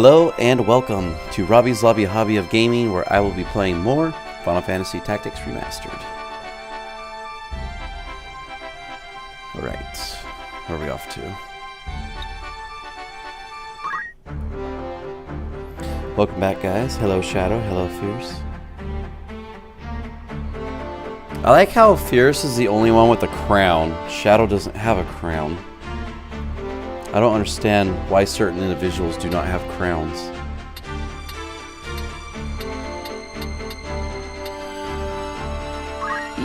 Hello and welcome to Robbie's Lobby Hobby of Gaming, where I will be playing more Final Fantasy Tactics Remastered. Alright, where are we off to? Welcome back, guys. Hello Shadow, hello Fierce. I like how Fierce is the only one with a crown. Shadow doesn't have a crown. I don't understand why certain individuals do not have crowns.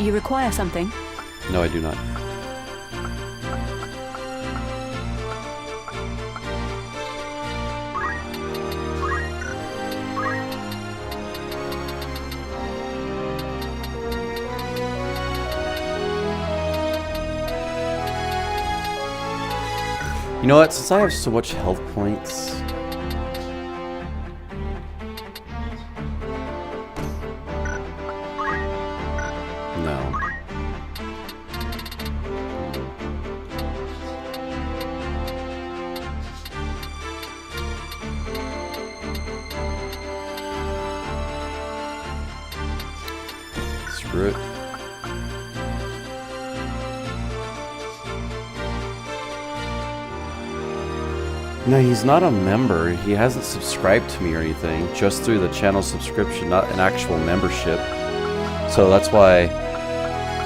You require something? No, I do not. You know what? Since I have so much health points, no. Screw it. No, he's not a member. He hasn't subscribed to me or anything. Just through the channel subscription, not an actual membership. So that's why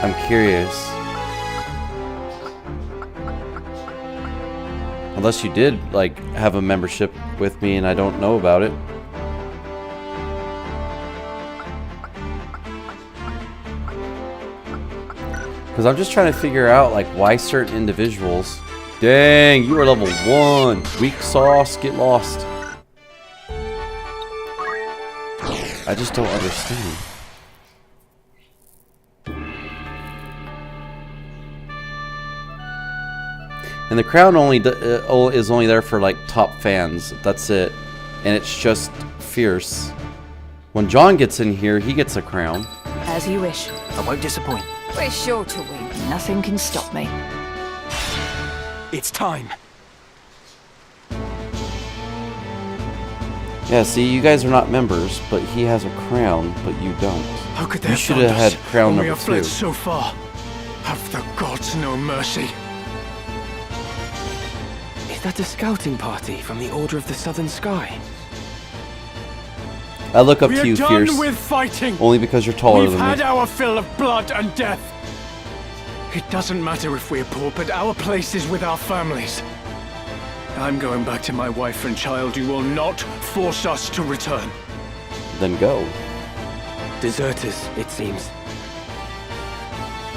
I'm curious. Unless you did, like, have a membership with me and I don't know about it. Because I'm just trying to figure out, like, why certain individuals... Dang, you are level 1. Weak sauce, get lost. I just don't understand. And the crown only is only there for like top fans. That's it. And it's just Fierce. When John gets in here, he gets a crown. As you wish. I won't disappoint. We're sure to win. Nothing can stop me. It's time. Yeah, see, you guys are not members, but he has a crown, but you don't. How could they You should have had crown when we number have fled 2. so far? Have the gods no mercy? Is that a scouting party from the Order of the Southern Sky? I look up to you, We're Fierce, done with fighting. only because you're taller We've than had me. our fill of blood and death. It doesn't matter if we're poor, but our place is with our families. I'm going back to my wife and child. You will not force us to return. Then go. Deserters, it seems.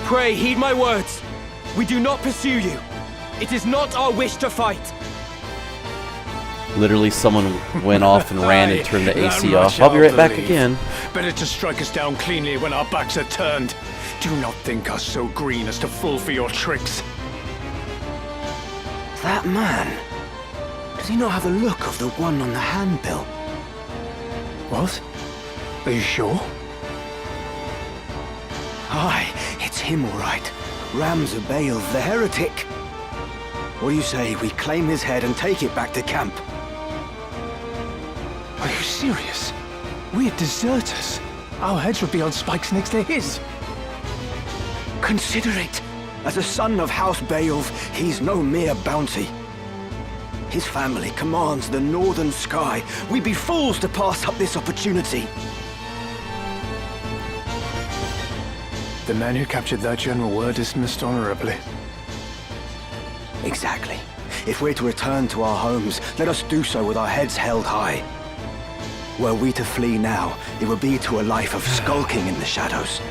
Pray, heed my words. We do not pursue you. It is not our wish to fight. Literally, someone went off and ran and Aye, turned the that AC much off. I'll be right back believe. again. Better to strike us down cleanly when our backs are turned. Do not think us so green as to fall for your tricks. That man? Does he not have the look of the one on the handbill? What? Are you sure? Aye, it's him all right. Ramzabael, the heretic. What do you say we claim his head and take it back to camp? Are you serious? We're deserters. Our heads would be on spikes next to his. Consider it. As a son of House Beowulf, he's no mere bounty. His family commands the northern sky. We'd be fools to pass up this opportunity. The man who captured that general were dismissed honorably. Exactly. If we're to return to our homes, let us do so with our heads held high. Were we to flee now, it would be to a life of skulking in the shadows.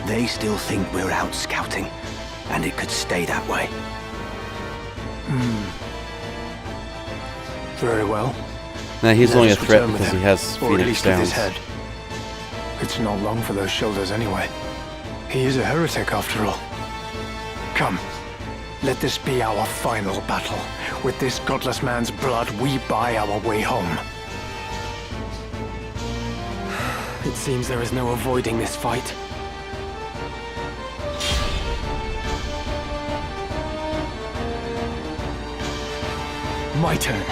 They still think we're out scouting, and it could stay that way. Very well. Now, he's Let only a us threat return with because he him, has or at Phoenix least with his Downs. head. It's not long for those shoulders anyway. He is a heretic after all. Come, let this be our final battle. With this godless man's blood, we buy our way home. It seems there is no avoiding this fight. My turn.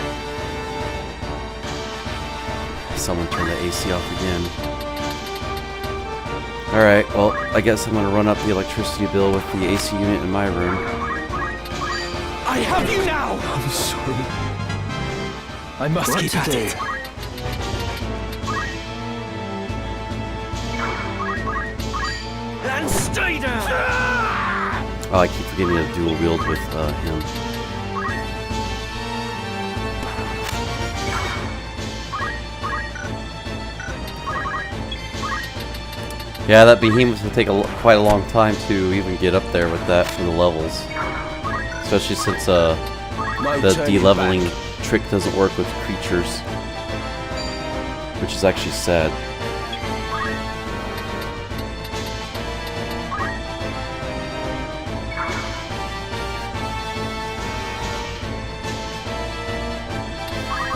someone turn the AC off again. Alright, well, I guess I'm gonna run up the electricity bill with the AC unit in my room. I have you now! I'm sorry. I must keep at it. And stay down! Oh, I keep forgetting to dual wield with him. Yeah, that behemoth will take quite a long time to even get up there with that for the levels. Especially since the de-leveling trick doesn't work with creatures. Which is actually sad.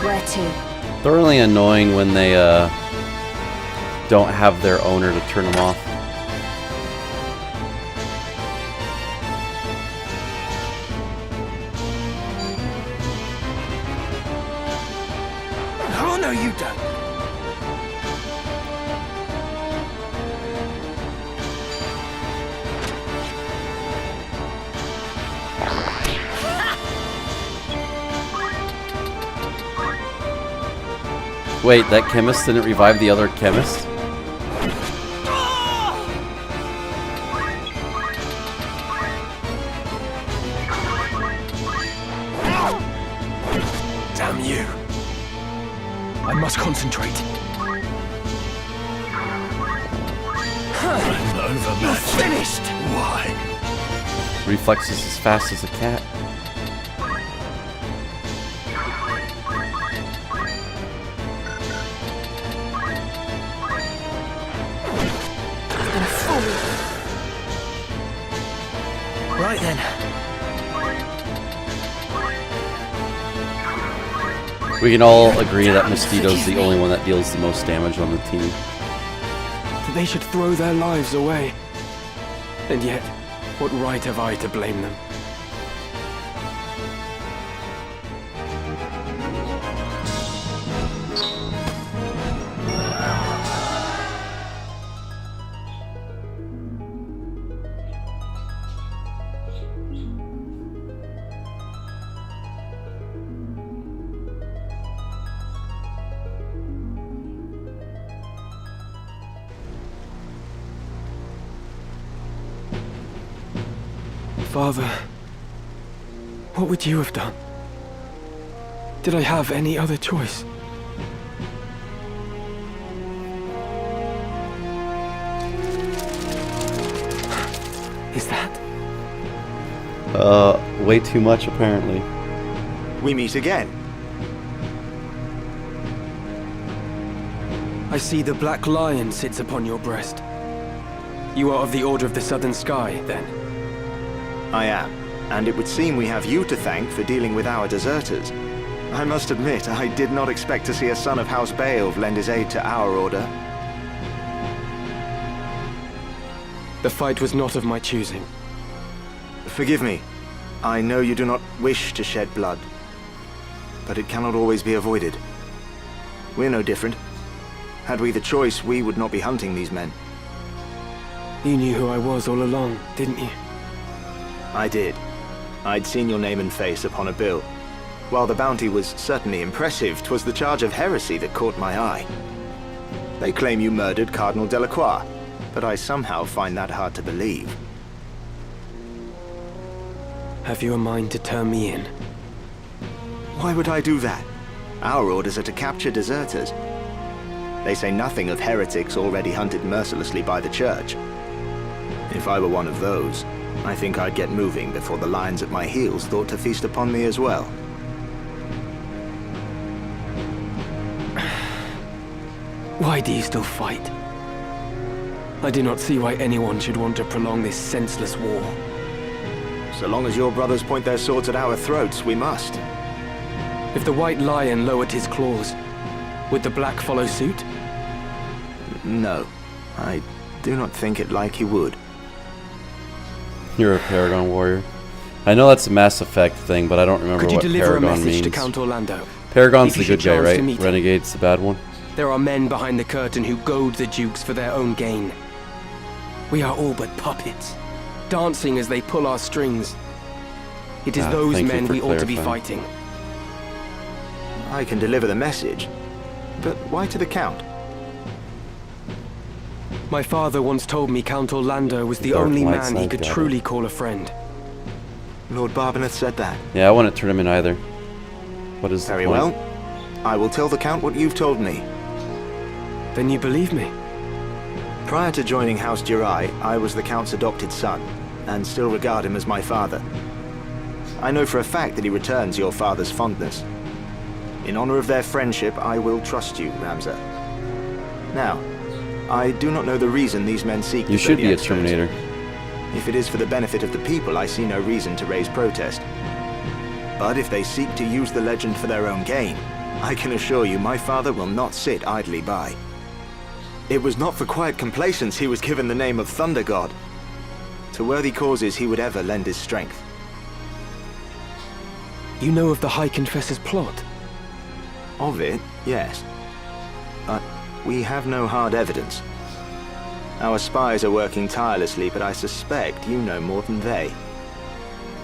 Where to? Thoroughly annoying when they don't have their owner to turn them off. Oh, no, you don't. Wait, that chemist didn't revive the other chemist? Damn you. I must concentrate. I'm overmatched. Finished! Why? Reflexes as fast as a cat. Right then. We can all agree that Mosquito's the only one that deals the most damage on the team. They should throw their lives away. And yet, what right have I to blame them? Father, what would you have done? Did I have any other choice? Is that? Way too much apparently. We meet again. I see the Black Lion sits upon your breast. You are of the Order of the Southern Sky, then? I am, and it would seem we have you to thank for dealing with our deserters. I must admit, I did not expect to see a son of House Beowulf lend his aid to our order. The fight was not of my choosing. Forgive me. I know you do not wish to shed blood, but it cannot always be avoided. We're no different. Had we the choice, we would not be hunting these men. You knew who I was all along, didn't you? I did. I'd seen your name and face upon a bill. While the bounty was certainly impressive, 'twas the charge of heresy that caught my eye. They claim you murdered Cardinal Delacroix, but I somehow find that hard to believe. Have you a mind to turn me in? Why would I do that? Our orders are to capture deserters. They say nothing of heretics already hunted mercilessly by the Church. If I were one of those, I think I'd get moving before the lions at my heels thought to feast upon me as well. Why do you still fight? I do not see why anyone should want to prolong this senseless war. So long as your brothers point their swords at our throats, we must. If the White Lion lowered his claws, would the Black follow suit? No, I do not think it like he would. You're a Paragon warrior. I know that's a Mass Effect thing, but I don't remember Could you what deliver a Paragon message means. to Count Orlando? Paragon's If the you good should guy, chance to right? meet him. Renegade's the bad one. There are men behind the curtain who goad the dukes for their own gain. We are all but puppets, dancing as they pull our strings. It is those thank you men for we ought to be clarifying. fighting. I can deliver the message. But why to the Count? My father once told me Count Orlando was the Dark only light man he side could got it. truly call a friend. Lord Barbeneth said that. Yeah, I wouldn't turn him in either. What is the Very point? well. I will tell the Count what you've told me. Then you believe me? Prior to joining House Durai, I was the Count's adopted son, and still regard him as my father. I know for a fact that he returns your father's fondness. In honor of their friendship, I will trust you, Ramza. Now, I do not know the reason these men seek You the should be a Zodiac Stones. Terminator. If it is for the benefit of the people, I see no reason to raise protest. But if they seek to use the legend for their own gain, I can assure you my father will not sit idly by. It was not for quiet complacence he was given the name of Thunder God. To worthy causes he would ever lend his strength. You know of the High Confessor's plot? Of it, yes. But we have no hard evidence. Our spies are working tirelessly, but I suspect you know more than they.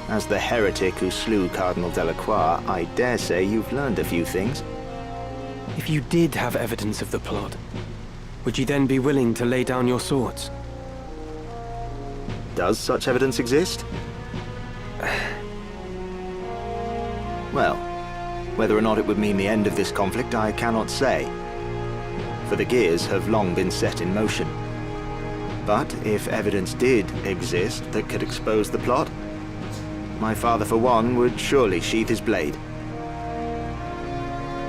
As the heretic who slew Cardinal Delacroix, I dare say you've learned a few things. If you did have evidence of the plot, would you then be willing to lay down your swords? Does such evidence exist? Well, whether or not it would mean the end of this conflict, I cannot say. For the gears have long been set in motion. But if evidence did exist that could expose the plot, my father, for one, would surely sheath his blade.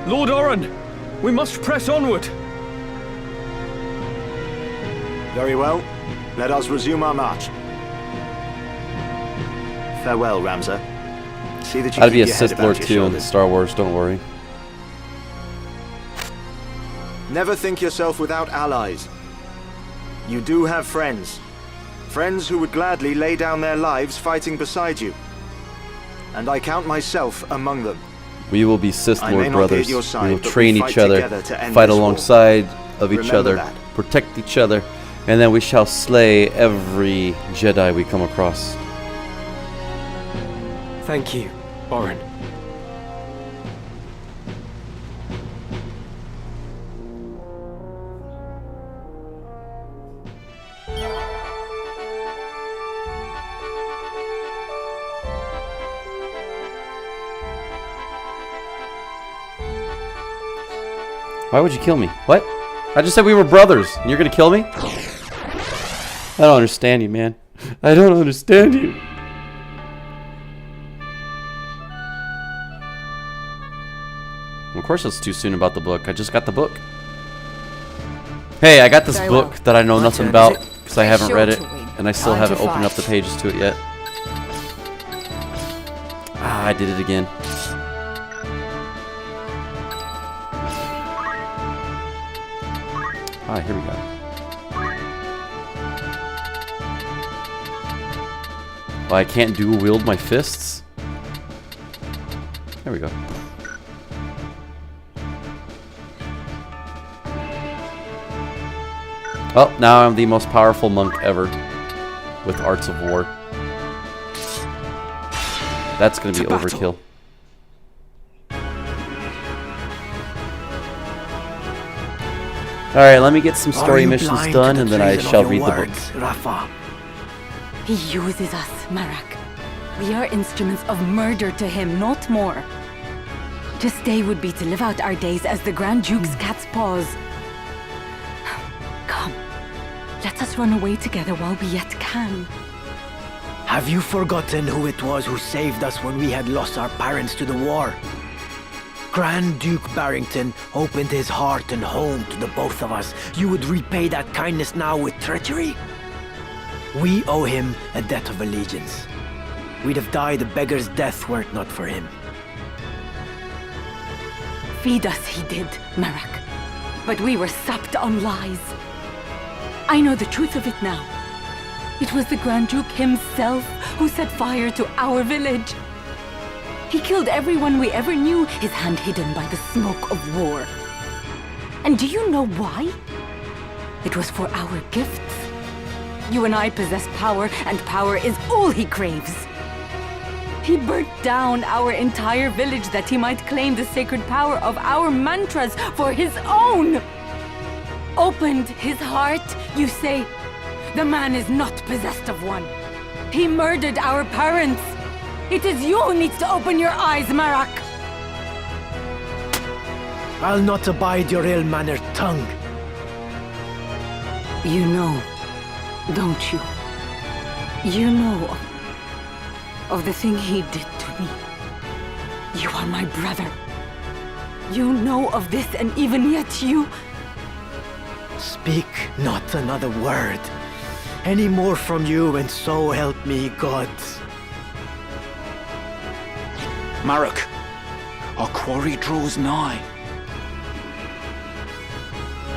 Lord Oren, we must press onward. Very well. Let us resume our march. Farewell, Ramza. See that you I'd be a keep your head Sith about Lord your too in shoulders. Star Wars, don't worry. Never think yourself without allies. You do have friends. Friends who would gladly lay down their lives fighting beside you. And I count myself among them. We will be Sith I may Lord not be at brothers. your We side, will but we train fight each other, together to end fight this war. alongside of each Remember other, that. protect each other, and then we shall slay every Jedi we come across. Thank you, Oren. Why would you kill me? What? I just said we were brothers, and you're gonna kill me? I don't understand you, man. I don't understand you. Of course it's too soon about the book. I just got the book. Hey, I got this Very book well. that I know My nothing turn, about is it? because I haven't Sure read it, to win. and I still On haven't to opened up fight. the pages to it yet. Ah, I did it again. Ah, here we go. Well, I can't dual wield my fists? There we go. Well, now I'm the most powerful monk ever with Arts of War. That's gonna be To battle. overkill. Alright, let me get some story missions done and then I shall read the book. Rafa? He uses us, Marak. We are instruments of murder to him, not more. To stay would be to live out our days as the Grand Duke's cat's paws. Come, let us run away together while we yet can. Have you forgotten who it was who saved us when we had lost our parents to the war? Grand Duke Barrington opened his heart and home to the both of us. You would repay that kindness now with treachery? We owe him a debt of allegiance. We'd have died a beggar's death were it not for him. Feed us he did, Marak. But we were supped on lies. I know the truth of it now. It was the Grand Duke himself who set fire to our village. He killed everyone we ever knew, his hand hidden by the smoke of war. And do you know why? It was for our gifts. You and I possess power, and power is all he craves. He burnt down our entire village that he might claim the sacred power of our mantras for his own. Opened his heart, you say? The man is not possessed of one. He murdered our parents. It is you who needs to open your eyes, Marak. I'll not abide your ill-mannered tongue. You know, don't you? You know of the thing he did to me. You are my brother. You know of this, and even yet you... Speak not another word. Any more from you, and so help me God. Marak, our quarry draws nigh.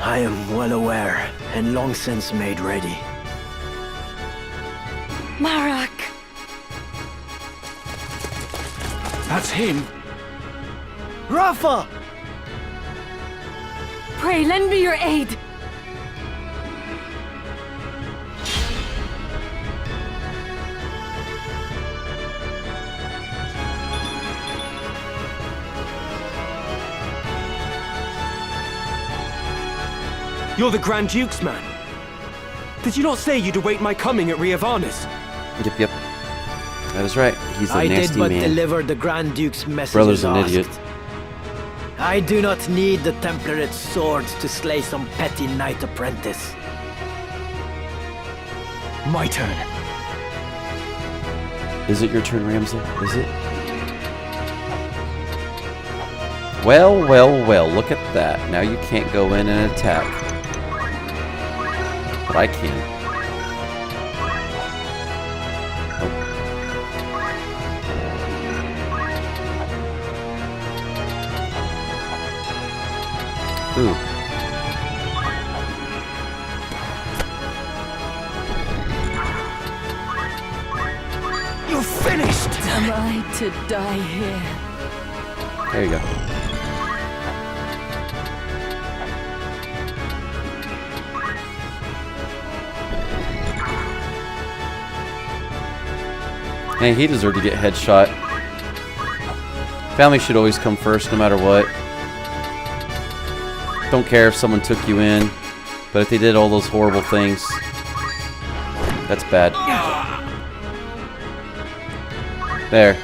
I am well aware, and long since made ready. Marak! That's him. Rafa! Pray, lend me your aid! You're the Grand Duke's man. Did you not say you'd await my coming at Ivalice? Yep. That is right. He's a I nasty did but man. deliver the Grand Duke's message. Brother's an idiot. I do not need the temperate swords to slay some petty knight apprentice. My turn. Is it your turn, Ramsay? Is it? Well, look at that. Now you can't go in and attack. But I can. Ooh. You're finished! Am I to die here? There you go. Hey, he deserved to get headshot. Family should always come first, no matter what. Don't care if someone took you in, but if they did all those horrible things, that's bad. There.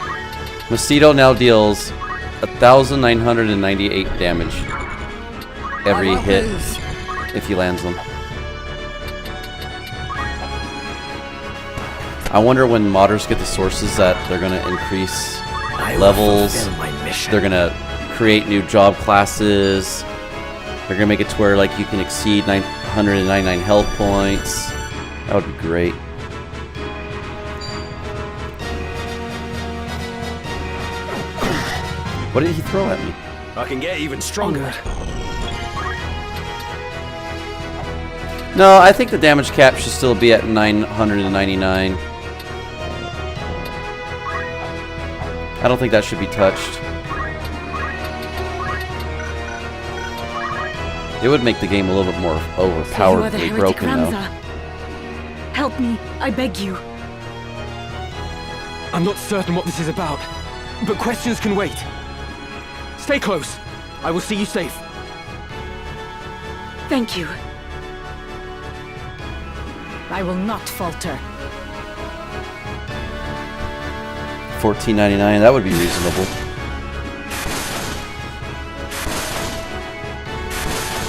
Mosquito now deals 1,998 damage every hit if he lands them. I wonder when modders get the sources that they're going to increase levels, they're going to create new job classes, they're going to make it to where like you can exceed 999 health points. That would be great. What did he throw at me? I can get even stronger. No, I think the damage cap should still be at 999. I don't think that should be touched. It would make the game a little bit more overpoweredly broken, though. Help me, I beg you. I'm not certain what this is about, but questions can wait. Stay close. I will see you safe. Thank you. I will not falter. $14.99, that would be reasonable.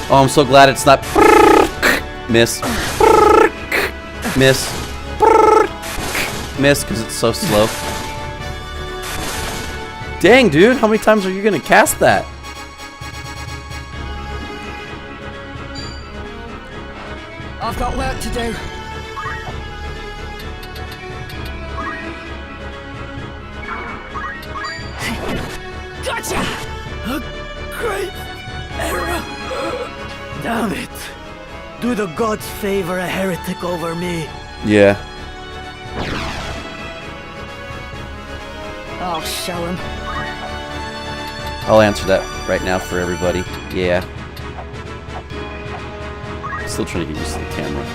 Oh, I'm so glad it's not miss. Miss. Miss, because it's so slow. Dang, dude, how many times are you going to cast that? I've got work to do. Gotcha! A great error! Damn it! Do the gods favor a heretic over me? Yeah. I'll show him. I'll answer that right now for everybody. Yeah. Still trying to get used to the camera.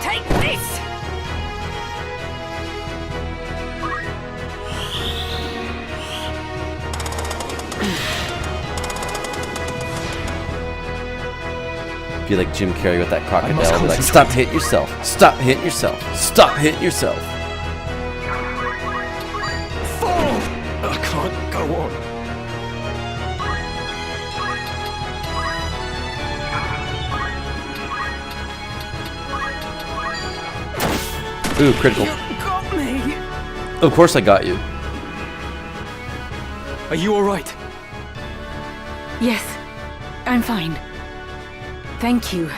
Take this! Be like Jim Carrey with that crocodile. Be like, stop hitting yourself. Stop hitting yourself. Stop hitting yourself. Fall! I can't go on. Ooh, critical. Got me! Of course I got you. Are you alright? Yes, I'm fine. Thank you.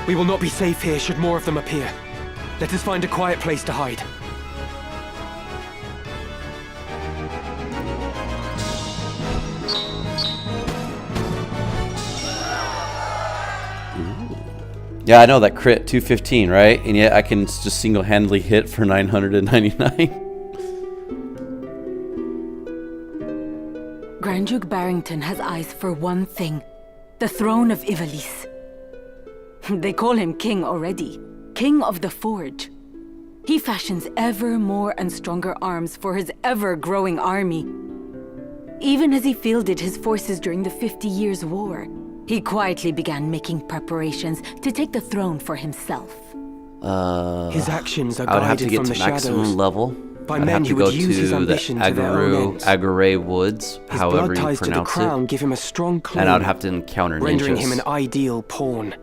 We will not be safe here should more of them appear. Let us find a quiet place to hide. Yeah, I know that crit 215, right? And yet I can just single-handedly hit for 999. Grand Duke Barrington has eyes for one thing. The throne of Ivalice. They call him king already. King of the Forge. He fashions ever more and stronger arms for his ever-growing army. Even as he fielded his forces during the 50 Years' War, he quietly began making preparations to take the throne for himself. His actions are I would have to guided get from to the maximum shadows. level. By I'd men have to who go would use his to the ambition to their own ends. Agare Woods, His however blood you ties to the pronounce crown it. give him a strong claim, And I'd have to encounter rendering ninjas. him an ideal pawn.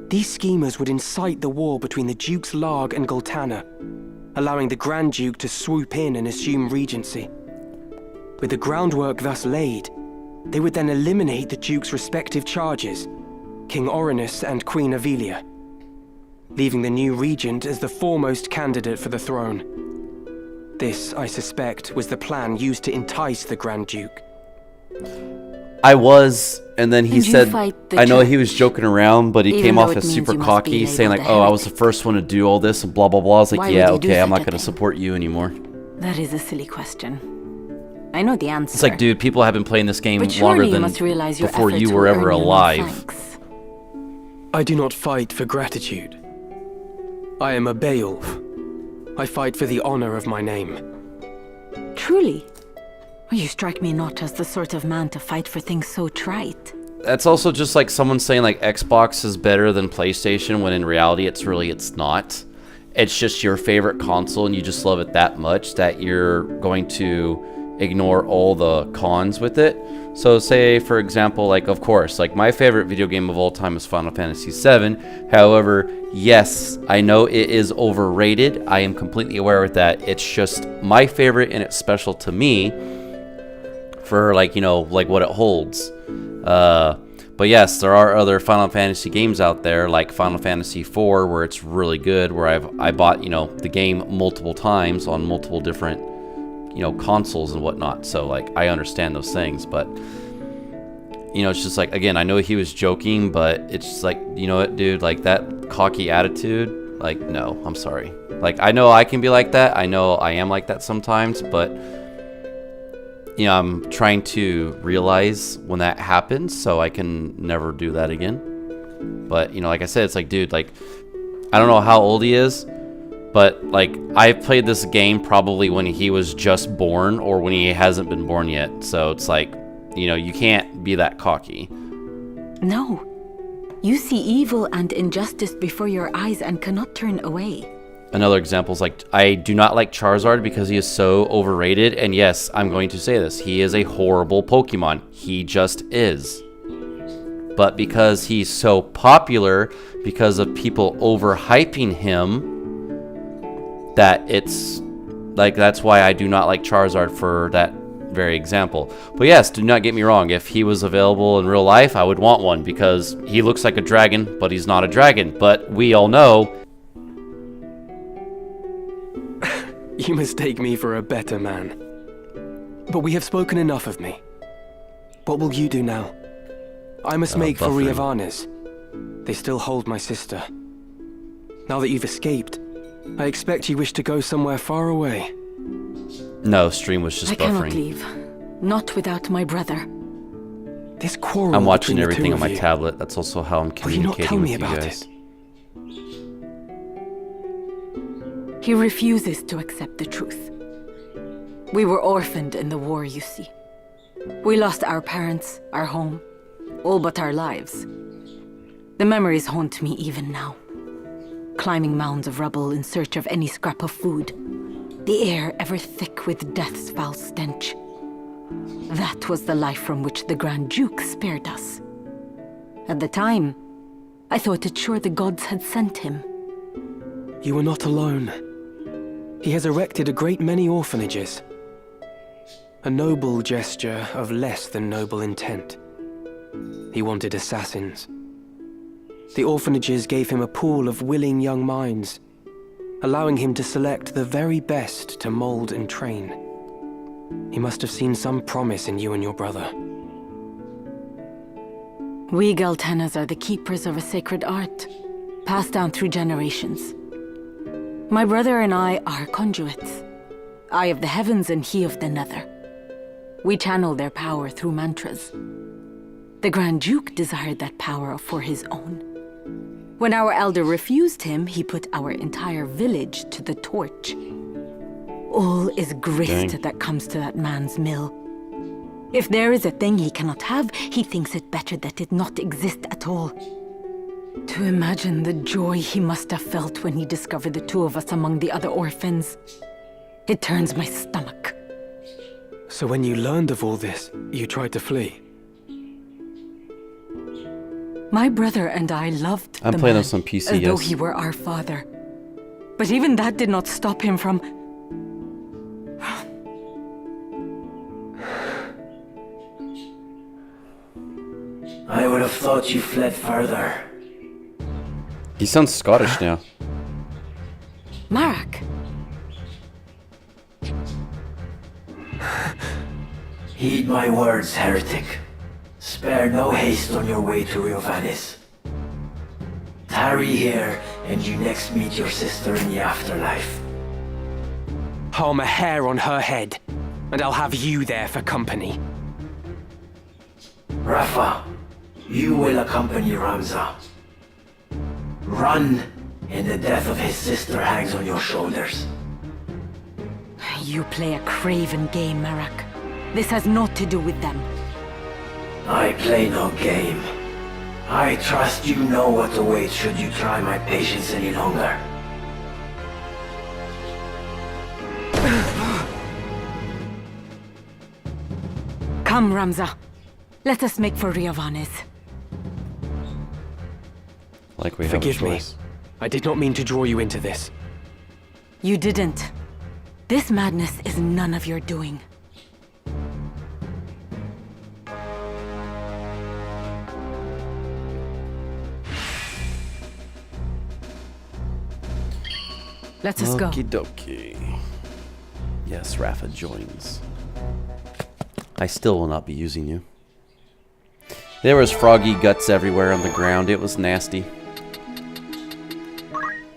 These schemers would incite the war between the Dukes Larg and Goltana, allowing the Grand Duke to swoop in and assume regency. With the groundwork thus laid, they would then eliminate the Duke's respective charges, King Orinus and Queen Avelia, leaving the new regent as the foremost candidate for the throne. This, I suspect, was the plan used to entice the Grand Duke. I was, and then he And you said, fight the I know he church, was joking around, but he even came though off it as means super you must cocky, be saying like, labeled a oh, I was the heretic. first one to do all this, and blah, blah, blah. I was like, Why yeah, would you do okay, I'm such not a going to thing? support you anymore. That is a silly question. I know the answer. It's like, dude, people have been playing this game but longer surely you than must realize your before efforts you were will ever earn you no alive. thanks. I do not fight for gratitude. I am a Beowulf. I fight for the honor of my name. Truly? You strike me not as the sort of man to fight for things so trite. That's also just like someone saying like Xbox is better than PlayStation, when in reality it's not. It's just your favorite console and you just love it that much that you're going to ignore all the cons with it. So say, for example, like, of course, like my favorite video game of all time is Final Fantasy VII. However, yes, I know it is overrated. I am completely aware with that. It's just my favorite and it's special to me for, like, you know, like what it holds. But yes, there are other Final Fantasy games out there, like Final Fantasy IV, where it's really good, where I bought, you know, the game multiple times on multiple different, you know, consoles and whatnot. So like I understand those things, but you know, it's just like, again, I know he was joking, but it's just like, you know what, dude, like that cocky attitude, like, no, I'm sorry. Like, I know I can be like that. I know I am like that sometimes, but you know, I'm trying to realize when that happens so I can never do that again. But, you know, like I said, it's like, dude, like, I don't know how old he is, but, like, I played this game probably when he was just born or when he hasn't been born yet. So it's like, you know, you can't be that cocky. No. You see evil and injustice before your eyes and cannot turn away. Another example is like, I do not like Charizard because he is so overrated. And yes, I'm going to say this. He is a horrible Pokemon. He just is. But because he's so popular, because of people overhyping him, that it's like, that's why I do not like Charizard for that very example. But yes, do not get me wrong. If he was available in real life, I would want one because he looks like a dragon, but he's not a dragon. But we all know. You mistake me for a better man. But we have spoken enough of me. What will you do now? I must make for buffering. Riavanes. They still hold my sister. Now that you've escaped, I expect you wish to go somewhere far away. No, stream was just I cannot buffering. leave. Not without my brother. This quarrel I'm watching between the everything two on my of you, tablet. That's also how I'm will you not communicating tell with me you about guys. it? He refuses to accept the truth. We were orphaned in the war, you see. We lost our parents, our home, all but our lives. The memories haunt me even now. Climbing mounds of rubble in search of any scrap of food. The air ever thick with death's foul stench. That was the life from which the Grand Duke spared us. At the time, I thought it sure the gods had sent him. You are not alone. He has erected a great many orphanages. A noble gesture of less than noble intent. He wanted assassins. The orphanages gave him a pool of willing young minds, allowing him to select the very best to mold and train. He must have seen some promise in you and your brother. We Galtanas are the keepers of a sacred art, passed down through generations. My brother and I are conduits. I of the heavens and he of the nether. We channel their power through mantras. The Grand Duke desired that power for his own. When our elder refused him, he put our entire village to the torch. All is grist Dang. that comes to that man's mill. If there is a thing he cannot have, he thinks it better that it not exist at all. To imagine the joy he must have felt when he discovered the two of us among the other orphans. It turns my stomach. So when you learned of all this, you tried to flee? My brother and I loved I'm the playing man, on some PC, as though yes. he were our father. But even that did not stop him from... I would have thought you fled further. He sounds Scottish now. Marak, Heed my words, heretic. Spare no haste on your way to Ivalice. Tarry here, and you next meet your sister in the afterlife. Harm a hair on her head, and I'll have you there for company. Rafa, you will accompany Ramza. Run, and the death of his sister hangs on your shoulders. you play a craven game, Marak. This has naught to do with them. I play no game. I trust you know what awaits should you try my patience any longer. Come, Ramza. Let us make for Riavanes. Like we have a Forgive me. choice. I did not mean to draw you into this. You didn't. This madness is none of your doing. Let us go. Okie dokie. Yes, Rafa joins. I still will not be using you. There was froggy guts everywhere on the ground. It was nasty.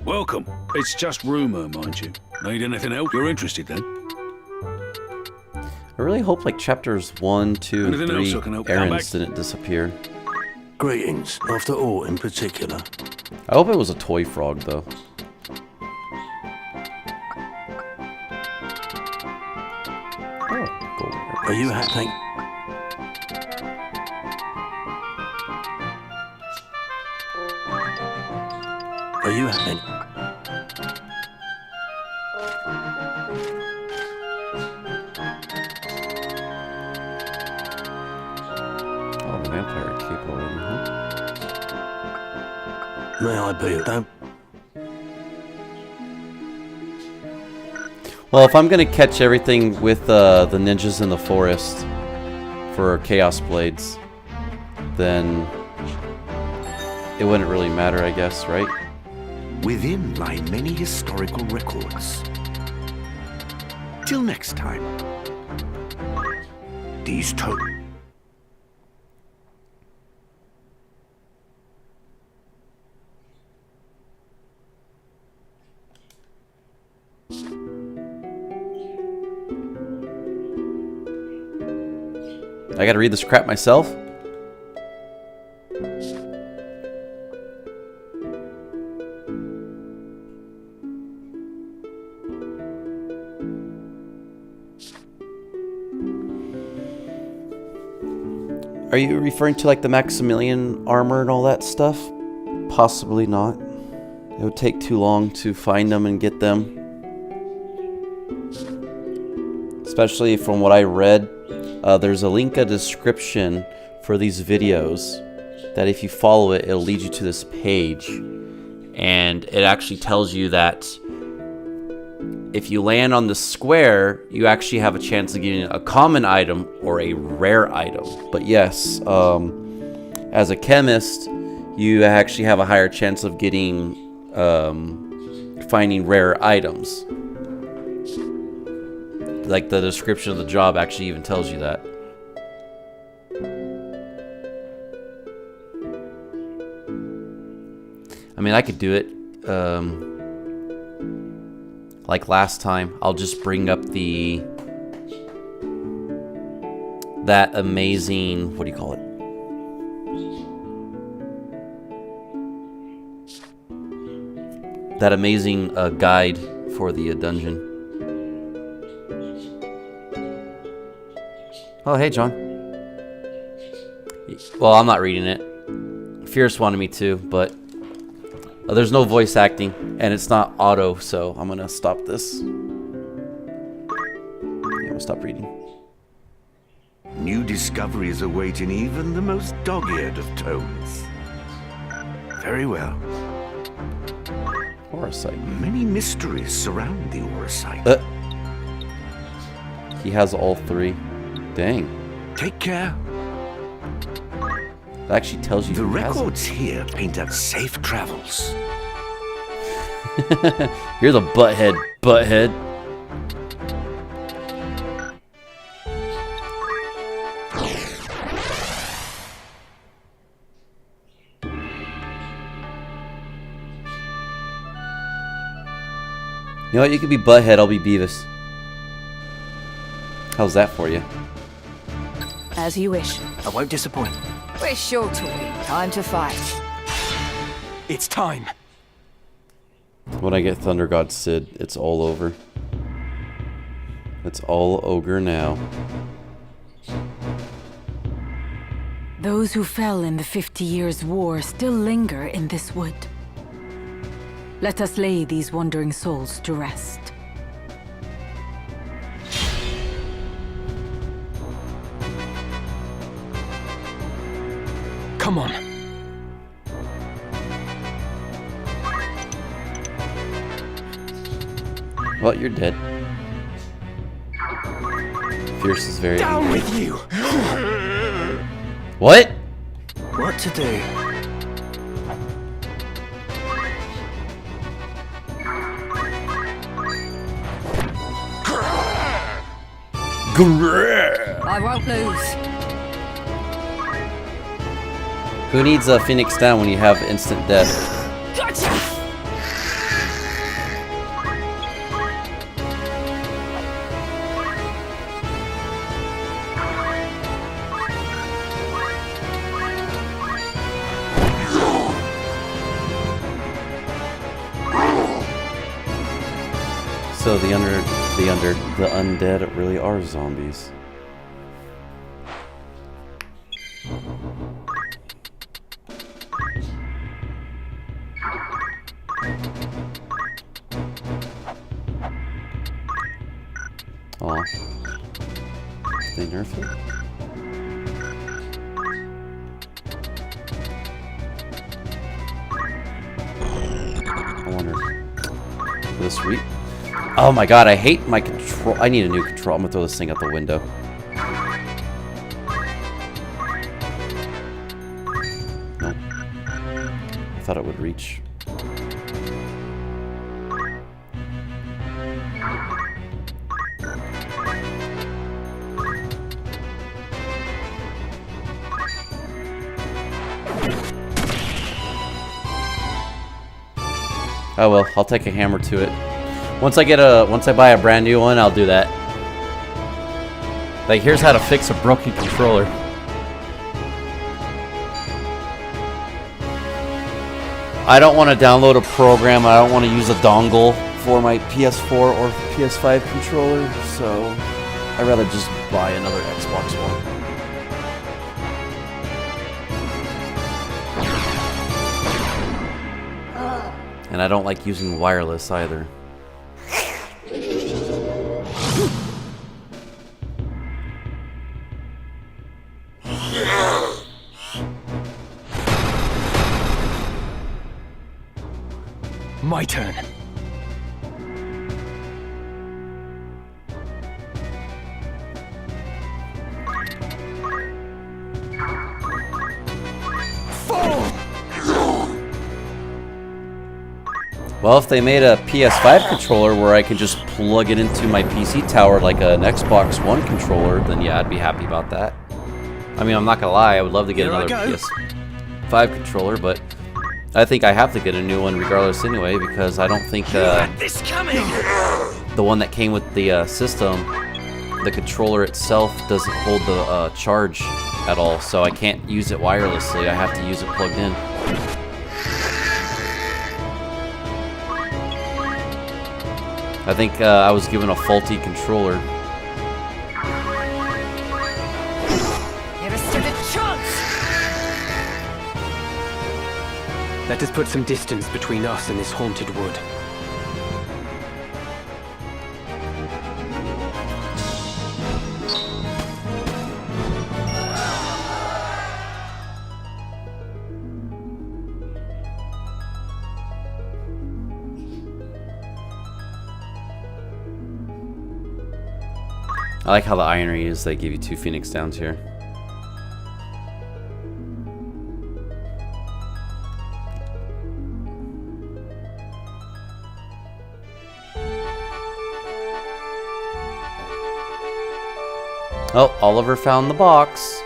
Welcome. It's just rumor, mind you. Need anything else? You're interested then? I really hope like chapters 1, 2, and Anything else 3 I can help? Come errands back. didn't disappear. Greetings, after all in particular. I hope it was a toy frog though. Oh, golden Are you happy? Are you happy? Oh, the vampire cape already, huh? May I be of them? Well, if I'm gonna catch everything with the ninjas in the forest for Chaos Blades, then it wouldn't really matter, I guess, right? Within lie many historical records. Till next time. These I gotta read this crap myself? Are you referring to like the Maximilian armor and all that stuff? Possibly not. It would take too long to find them and get them. Especially from what I read, there's a link, a description for these videos that if you follow it, it'll lead you to this page. And it actually tells you that if you land on the square, you actually have a chance of getting a common item or a rare item. But yes, as a chemist, you actually have a higher chance of getting, finding rare items. Like the description of the job actually even tells you that. I mean, I could do it. Like last time, I'll just bring up that amazing, what do you call it? That amazing guide for the dungeon. Oh, hey, John. Well, I'm not reading it. Fierce wanted me to, but there's no voice acting, and it's not auto, so I'm gonna stop this. Yeah, I'm gonna stop reading. New discoveries await in even the most dog-eared of tomes. Very well. Auracite. Many mysteries surround the Auracite. He has all three. Dang. Take care. That actually tells you the who has it. records here paint out safe travels. You're the butthead, butthead. You know what? You can be butthead, I'll be Beavis. How's that for you? As you wish. I won't disappoint. We're short to wait. Time to fight. It's time. When I get Thunder God Sid, it's all over. It's all ogre now. Those who fell in the 50 Years' War still linger in this wood. Let us lay these wandering souls to rest. Come on. Well, you're dead. Fierce is very Down angry. with you. What? What to do? I won't lose. Who needs a Phoenix down when you have instant death? Gotcha! So the undead really are zombies. Aw. They nerf it? I wonder. This week? Oh my god, I hate my control. I need a new control. I'm gonna throw this thing out the window. Nope. I thought it would reach. Oh well, I'll take a hammer to it. Once I buy a brand new one, I'll do that. Like, here's how to fix a broken controller. I don't want to download a program. I don't want to use a dongle for my PS4 or PS5 controller, so I'd rather just buy another Xbox One. And I don't like using wireless either. My turn. Well, if they made a PS5 controller where I can just plug it into my PC tower like an Xbox One controller, then yeah, I'd be happy about that. I mean, I'm not gonna lie, I would love to get another PS5 controller, but I think I have to get a new one regardless anyway, because I don't think the one that came with the system, the controller itself doesn't hold the charge at all, so I can't use it wirelessly. I have to use it plugged in. I think I was given a faulty controller. Never stood a chance! Let us put some distance between us and this haunted wood. I like how the irony is they give you 2 Phoenix Downs here. Oh, Oliver found the box.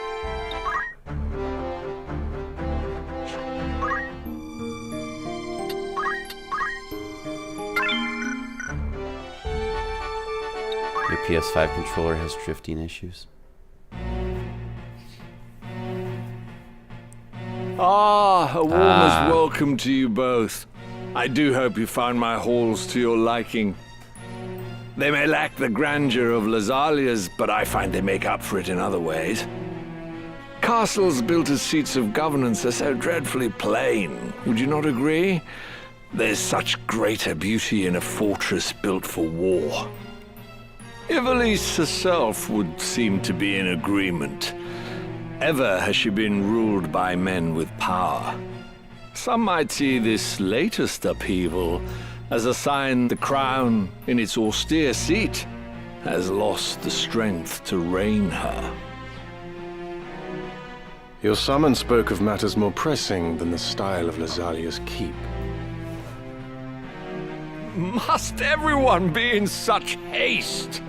Your PS5 controller has drifting issues. Ah, a warmest welcome to you both. I do hope you found my halls to your liking. They may lack the grandeur of Lazalia's, but I find they make up for it in other ways. Castles built as seats of governance are so dreadfully plain, would you not agree? There's such greater beauty in a fortress built for war. Ivalice herself would seem to be in agreement. Ever has she been ruled by men with power. Some might see this latest upheaval as a sign the crown, in its austere seat, has lost the strength to reign her. Your summon spoke of matters more pressing than the style of Lazalia's keep. Must everyone be in such haste?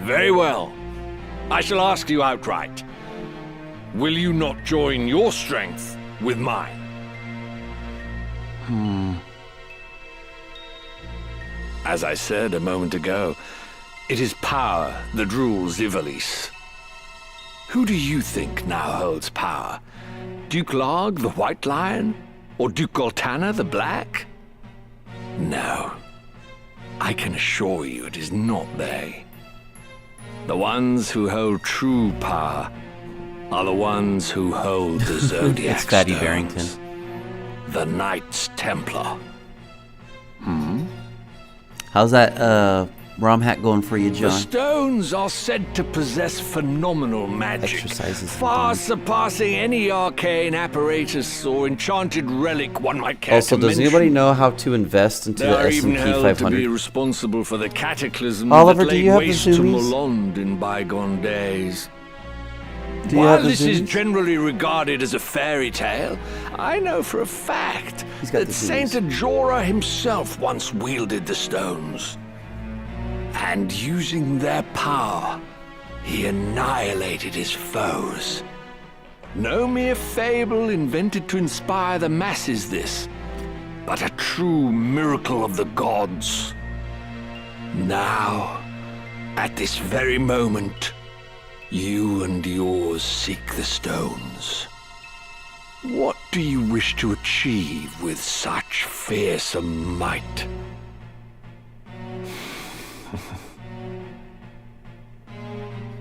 Very well. I shall ask you outright. Will you not join your strength with mine? As I said a moment ago, it is power that rules Ivalice. Who do you think now holds power? Duke Larg, the White Lion? Or Duke Goltana, the Black? No. I can assure you it is not they. The ones who hold true power are the ones who hold the Zodiac It's Fatty Stones. Barrington. The Knights Templar. How's that ROM hack going for you, The John? stones are said to possess phenomenal magic, Exercises far and things. surpassing any arcane apparatus or enchanted relic one might care Also, to does mention. anybody know how to invest into They the are even S&P held to be 500? responsible for the cataclysm Oliver, that do laid you have the waste to zoomies? Molond in bygone days. Do you While have the this is zoomies? generally regarded as a fairy tale, I know for a fact He's got that the Saint zoomies. Ajora himself once wielded the stones. And using their power, he annihilated his foes. No mere fable invented to inspire the masses, this. but a true miracle of the gods. Now, at this very moment, you and yours seek the stones. What do you wish to achieve with such fearsome might?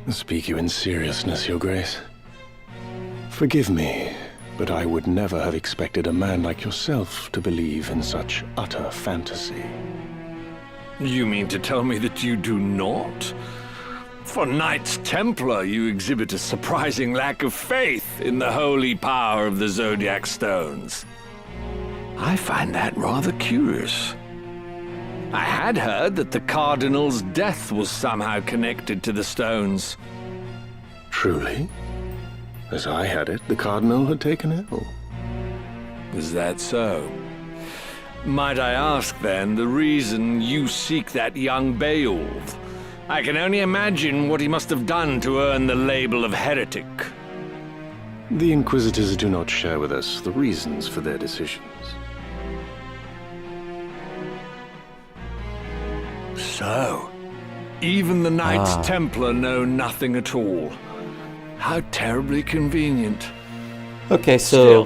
Speak you in seriousness, Your Grace. Forgive me, but I would never have expected a man like yourself to believe in such utter fantasy. You mean to tell me that you do not? For Knights Templar, you exhibit a surprising lack of faith in the holy power of the Zodiac Stones. I find that rather curious. I had heard that the Cardinal's death was somehow connected to the stones. Truly? As I had it, the Cardinal had taken ill. Is that so? Might I ask, then, the reason you seek that young Beowulf? I can only imagine what he must have done to earn the label of heretic. The Inquisitors do not share with us the reasons for their decisions. So, even the Knights Templar know nothing at all. How terribly convenient. Okay, so Still,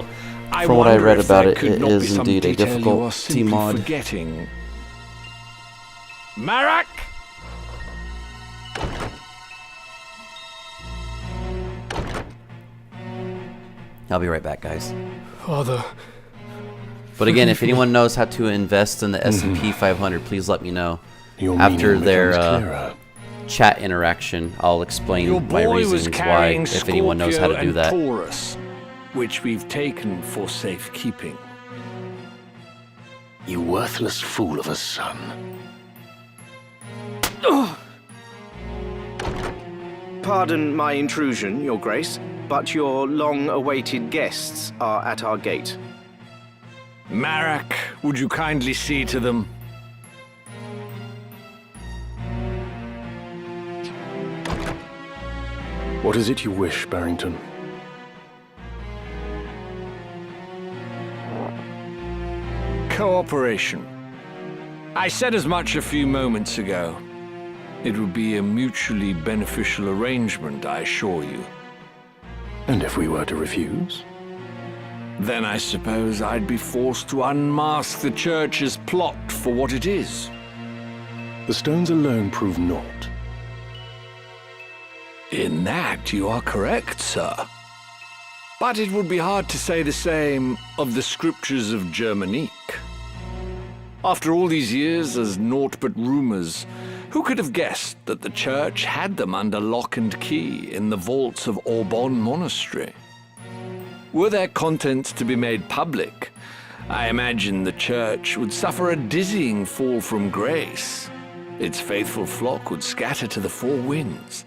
from what I wonder read if about there it, could it not be is some indeed a detail you are difficult simply T-mod. Forgetting. Marak! I'll be right back, guys. Father. But again, if anyone knows how to invest in the S&P 500, please let me know. Your After meaning their becomes clearer. chat interaction, I'll explain Your my boy reasons was why, carrying if anyone knows how to Scorpio do and that. Taurus, which we've taken for safekeeping. You worthless fool of a son. Pardon my intrusion, Your Grace, but your long-awaited guests are at our gate. Marak, would you kindly see to them? What is it you wish, Barrington? Cooperation. I said as much a few moments ago. It would be a mutually beneficial arrangement, I assure you. And if we were to refuse? Then I suppose I'd be forced to unmask the Church's plot for what it is. The stones alone prove naught. In that you are correct, sir. But it would be hard to say the same of the scriptures of Germanique. After all these years as naught but rumors, who could have guessed that the Church had them under lock and key in the vaults of Aubonne Monastery? Were their contents to be made public, I imagine the Church would suffer a dizzying fall from grace. Its faithful flock would scatter to the four winds.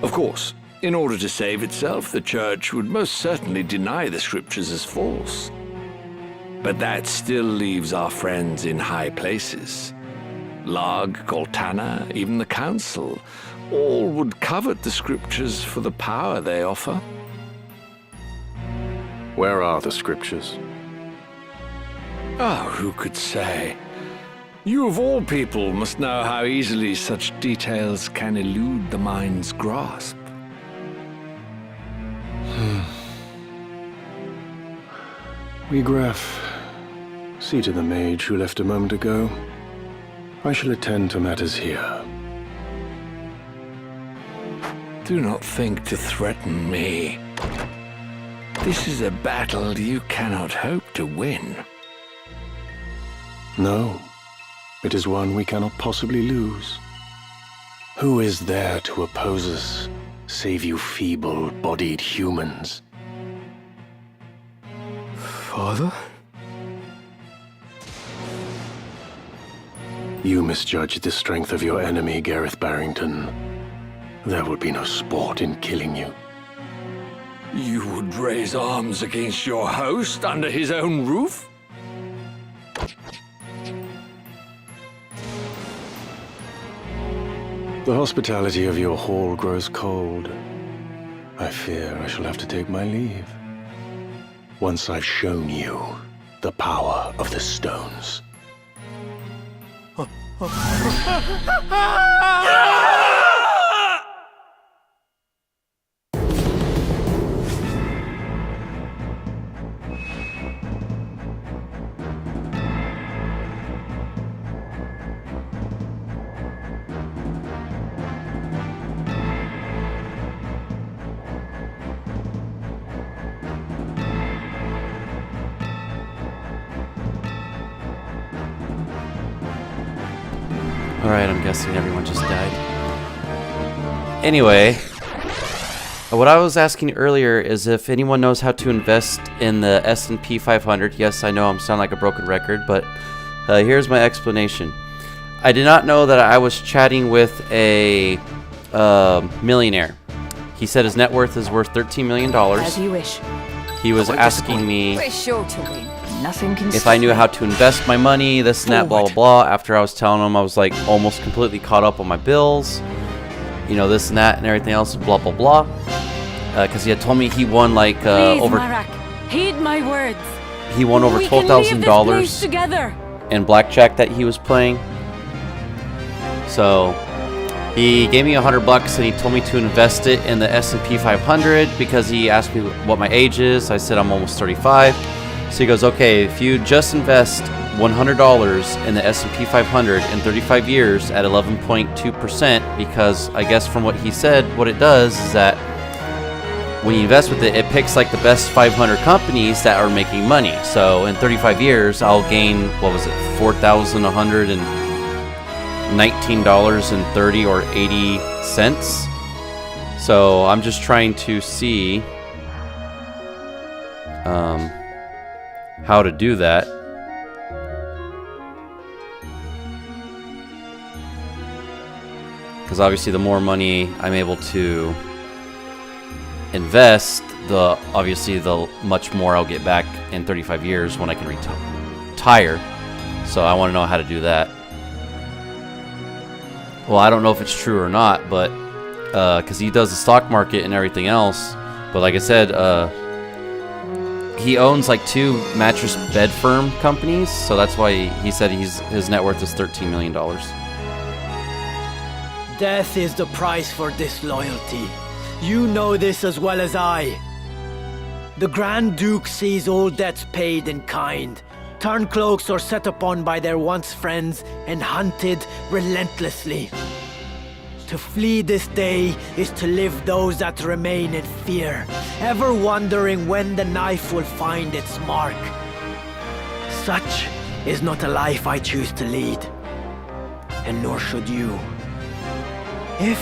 Of course, in order to save itself, the Church would most certainly deny the scriptures as false. But that still leaves our friends in high places. Larg, Goltana, even the Council, all would covet the scriptures for the power they offer. Where are the scriptures? Oh, who could say? You of all people must know how easily such details can elude the mind's grasp. Graf, see to the mage who left a moment ago. I shall attend to matters here. Do not think to threaten me. This is a battle you cannot hope to win. No, it is one we cannot possibly lose. Who is there to oppose us, save you feeble-bodied humans? Father? You misjudged the strength of your enemy, Gareth Barrington. There would be no sport in killing you. You would raise arms against your host under his own roof? The hospitality of your hall grows cold. I fear I shall have to take my leave. Once I've shown you the power of the stones. Alright, I'm guessing everyone just died. Anyway, what I was asking earlier is if anyone knows how to invest in the S&P 500. Yes, I know I'm sounding like a broken record, but here's my explanation. I did not know that I was chatting with a millionaire. He said his net worth is worth $13 million. As you wish. He was asking me We're sure to win. Nothing can if I knew how to invest my money, this and that, blah, blah, blah. After I was telling him I was like almost completely caught up on my bills, you know, this and that and everything else, blah, blah, blah. Because he had told me he won like Please, over... Marak, heed my words. He won over $12,000 together. in blackjack that he was playing. So he gave me $100 and he told me to invest it in the S&P 500 because he asked me what my age is. I said I'm almost 35. So he goes, okay, if you just invest $100 in the S&P 500 in 35 years at 11.2%, because I guess from what he said, what it does is that when you invest with it, it picks like the best 500 companies that are making money. So in 35 years, I'll gain, what was it, $4,119.30 or 80 cents. So I'm just trying to see how to do that. Because obviously the more money I'm able to invest, the much more I'll get back in 35 years when I can retire. So I want to know how to do that. Well, I don't know if it's true or not, but because he does the stock market and everything else. But like I said, he owns like 2 mattress bed firm companies, so that's why he said his net worth is $13 million. Death is the price for disloyalty. You know this as well as I. The Grand Duke sees all debts paid in kind. Turncloaks are set upon by their once friends and hunted relentlessly. To flee this day is to live those that remain in fear, ever wondering when the knife will find its mark. Such is not a life I choose to lead, and nor should you. If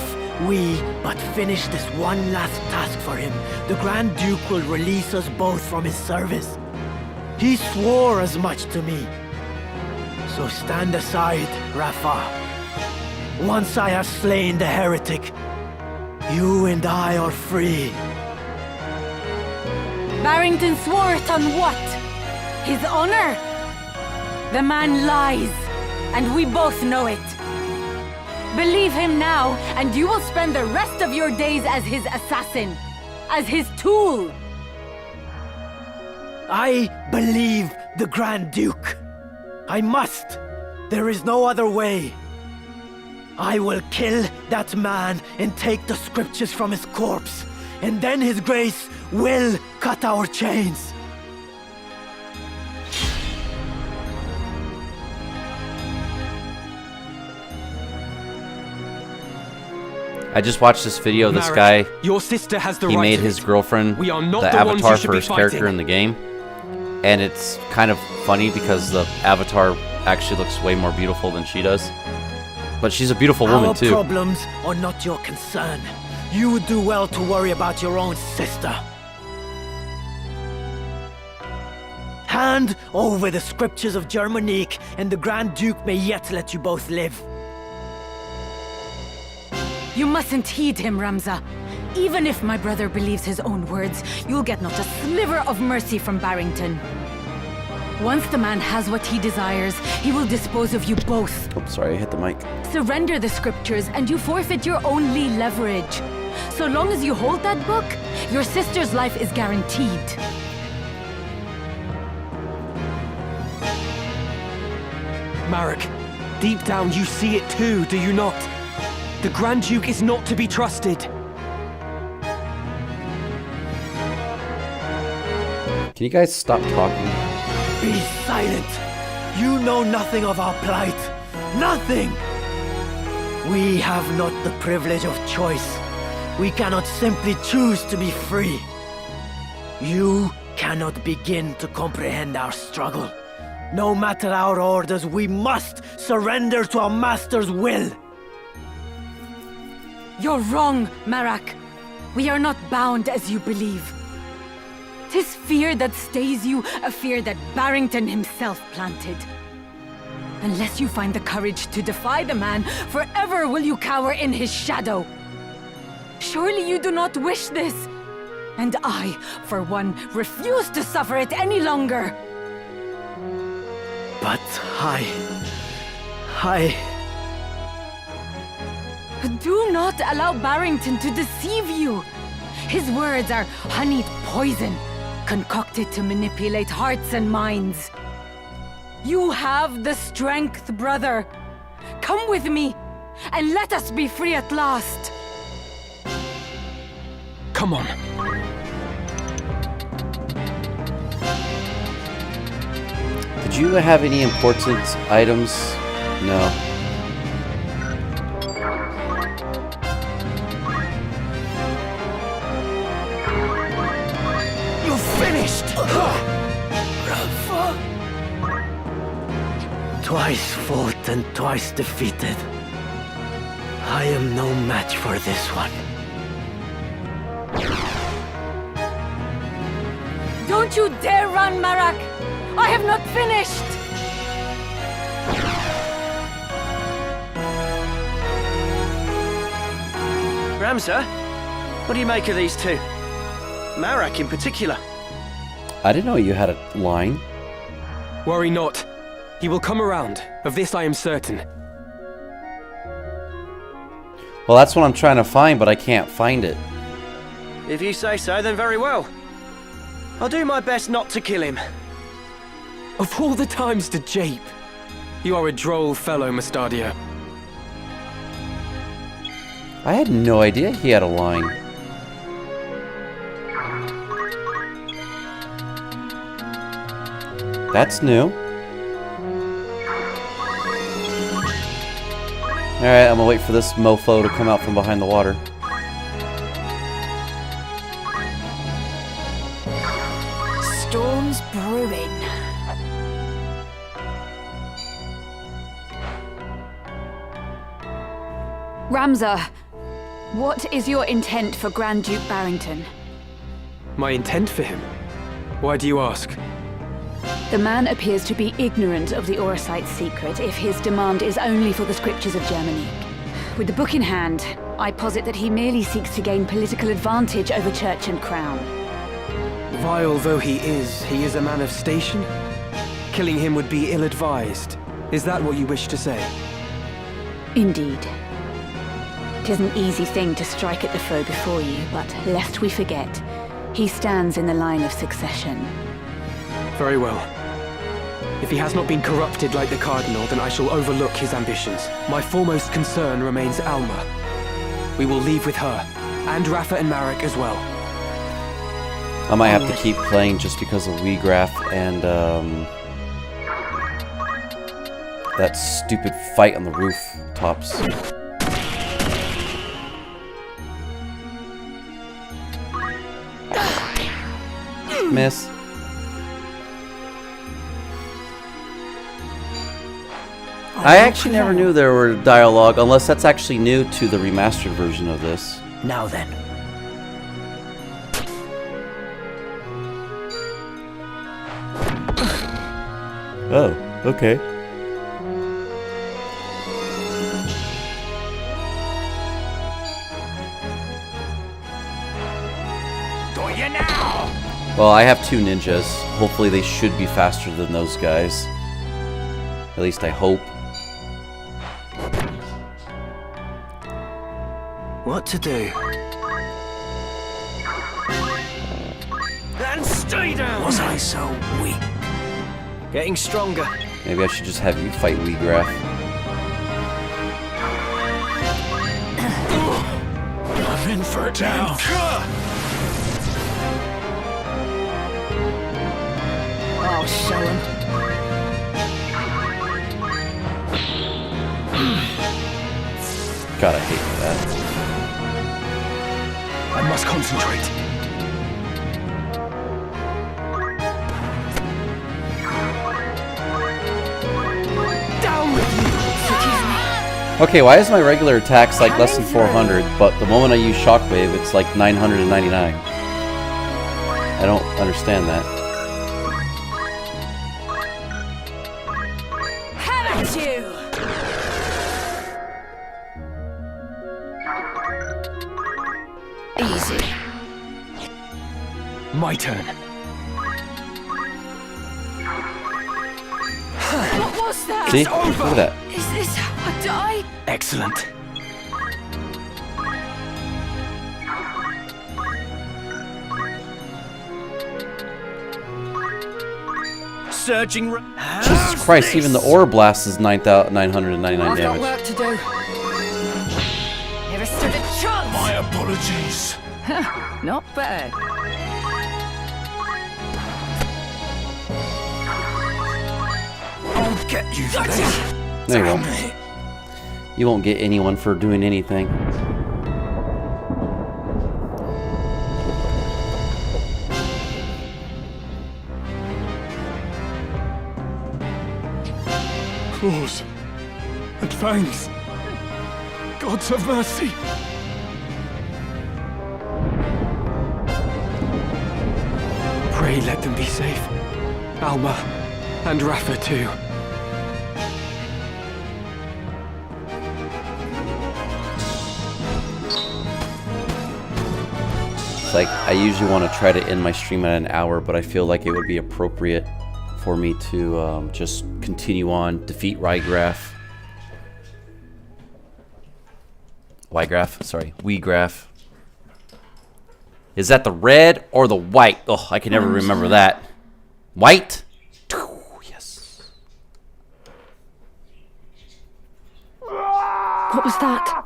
we but finish this one last task for him, the Grand Duke will release us both from his service. He swore as much to me. So stand aside, Rafa. Once I have slain the heretic, you and I are free. Barrington swore it on what? His honor? The man lies, and we both know it. Believe him now, and you will spend the rest of your days as his assassin, as his tool. I believe the Grand Duke. I must. There is no other way. I will kill that man and take the scriptures from his corpse, and then his grace will cut our chains. I just watched this video of this guy. Your sister has the he right made to his it. girlfriend We are not the the ones who avatar should for be his character fighting. in the game. And it's kind of funny because the avatar actually looks way more beautiful than she does. But she's a beautiful woman Our too. problems are not your concern. You would do well to worry about your own sister. Hand over the scriptures of Germanique, and the Grand Duke may yet let you both live. You mustn't heed him, Ramza. Even if my brother believes his own words, you'll get not a sliver of mercy from Barrington. Once the man has what he desires, he will dispose of you both. Oops, sorry, I hit the mic. Surrender the scriptures and you forfeit your only leverage. So long as you hold that book, your sister's life is guaranteed. Marek, deep down you see it too, do you not? The Grand Duke is not to be trusted. Can you guys stop talking? Be silent! You know nothing of our plight. Nothing! We have not the privilege of choice. We cannot simply choose to be free. You cannot begin to comprehend our struggle. No matter our orders, we must surrender to our master's will. You're wrong, Marak. We are not bound as you believe. 'Tis fear that stays you, a fear that Barrington himself planted. Unless you find the courage to defy the man, forever will you cower in his shadow. Surely you do not wish this. And I, for one, refuse to suffer it any longer. But I... Do not allow Barrington to deceive you. His words are honeyed poison, concocted to manipulate hearts and minds. You have the strength, brother. Come with me, and let us be free at last. Come on. Did you have any important items? No. You're finished! Twice fought and twice defeated. I am no match for this one. Don't you dare run, Marak! I have not finished! Ramza, what do you make of these two? Marak in particular. I didn't know you had a line. Worry not. He will come around. Of this I am certain. Well, that's what I'm trying to find, but I can't find it. If you say so, then very well. I'll do my best not to kill him. Of all the times to jape. You are a droll fellow, Mustadio. I had no idea he had a line. That's new. Alright, I'm gonna wait for this mofo to come out from behind the water. Storm's brewing. Ramza, what is your intent for Grand Duke Barrington? My intent for him? Why do you ask? The man appears to be ignorant of the Orosite's secret if his demand is only for the scriptures of Germanique. With the book in hand, I posit that he merely seeks to gain political advantage over church and crown. Vile though he is a man of station? Killing him would be ill-advised. Is that what you wish to say? Indeed. 'Tis an easy thing to strike at the foe before you, but lest we forget, he stands in the line of succession. Very well. If he has not been corrupted like the Cardinal, then I shall overlook his ambitions. My foremost concern remains Alma. We will leave with her, and Rafa and Marek as well. I might have to keep playing just because of Weegraph and that stupid fight on the rooftops. Miss. I actually never knew there were dialogue, unless that's actually new to the remastered version of this. Now then. Oh, okay. Well, I have two ninjas. Hopefully they should be faster than those guys. At least I hope. What to do? And stay down! Was I so weak? Getting stronger. Maybe I should just have you fight Weegraf. I'm in for it now. I'll show him. God, I hate that. I must concentrate. Down with you! Forgive me. Okay, why is my regular attacks like less than 400, but the moment I use Shockwave, it's like 999? I don't understand that. Have at you! Easy. My turn. What was that? See? Look at that. Is this how I die? Excellent. Surging. Jesus Christ, even the Ore Blast is 999 I've got damage. work to do. Never stood a chance. My apologies. Not bad. I'll get you for this. No, you won't. You won't get anyone for doing anything. Claws. And fangs. Gods have mercy. Pray let them be safe. Alma. And Rafa too. Like, I usually want to try to end my stream at an hour, but I feel like it would be appropriate for me to just continue on, defeat Weegraf. Weegraf. Is that the red or the white? Oh, I can never remember that. White? Yes. What was that?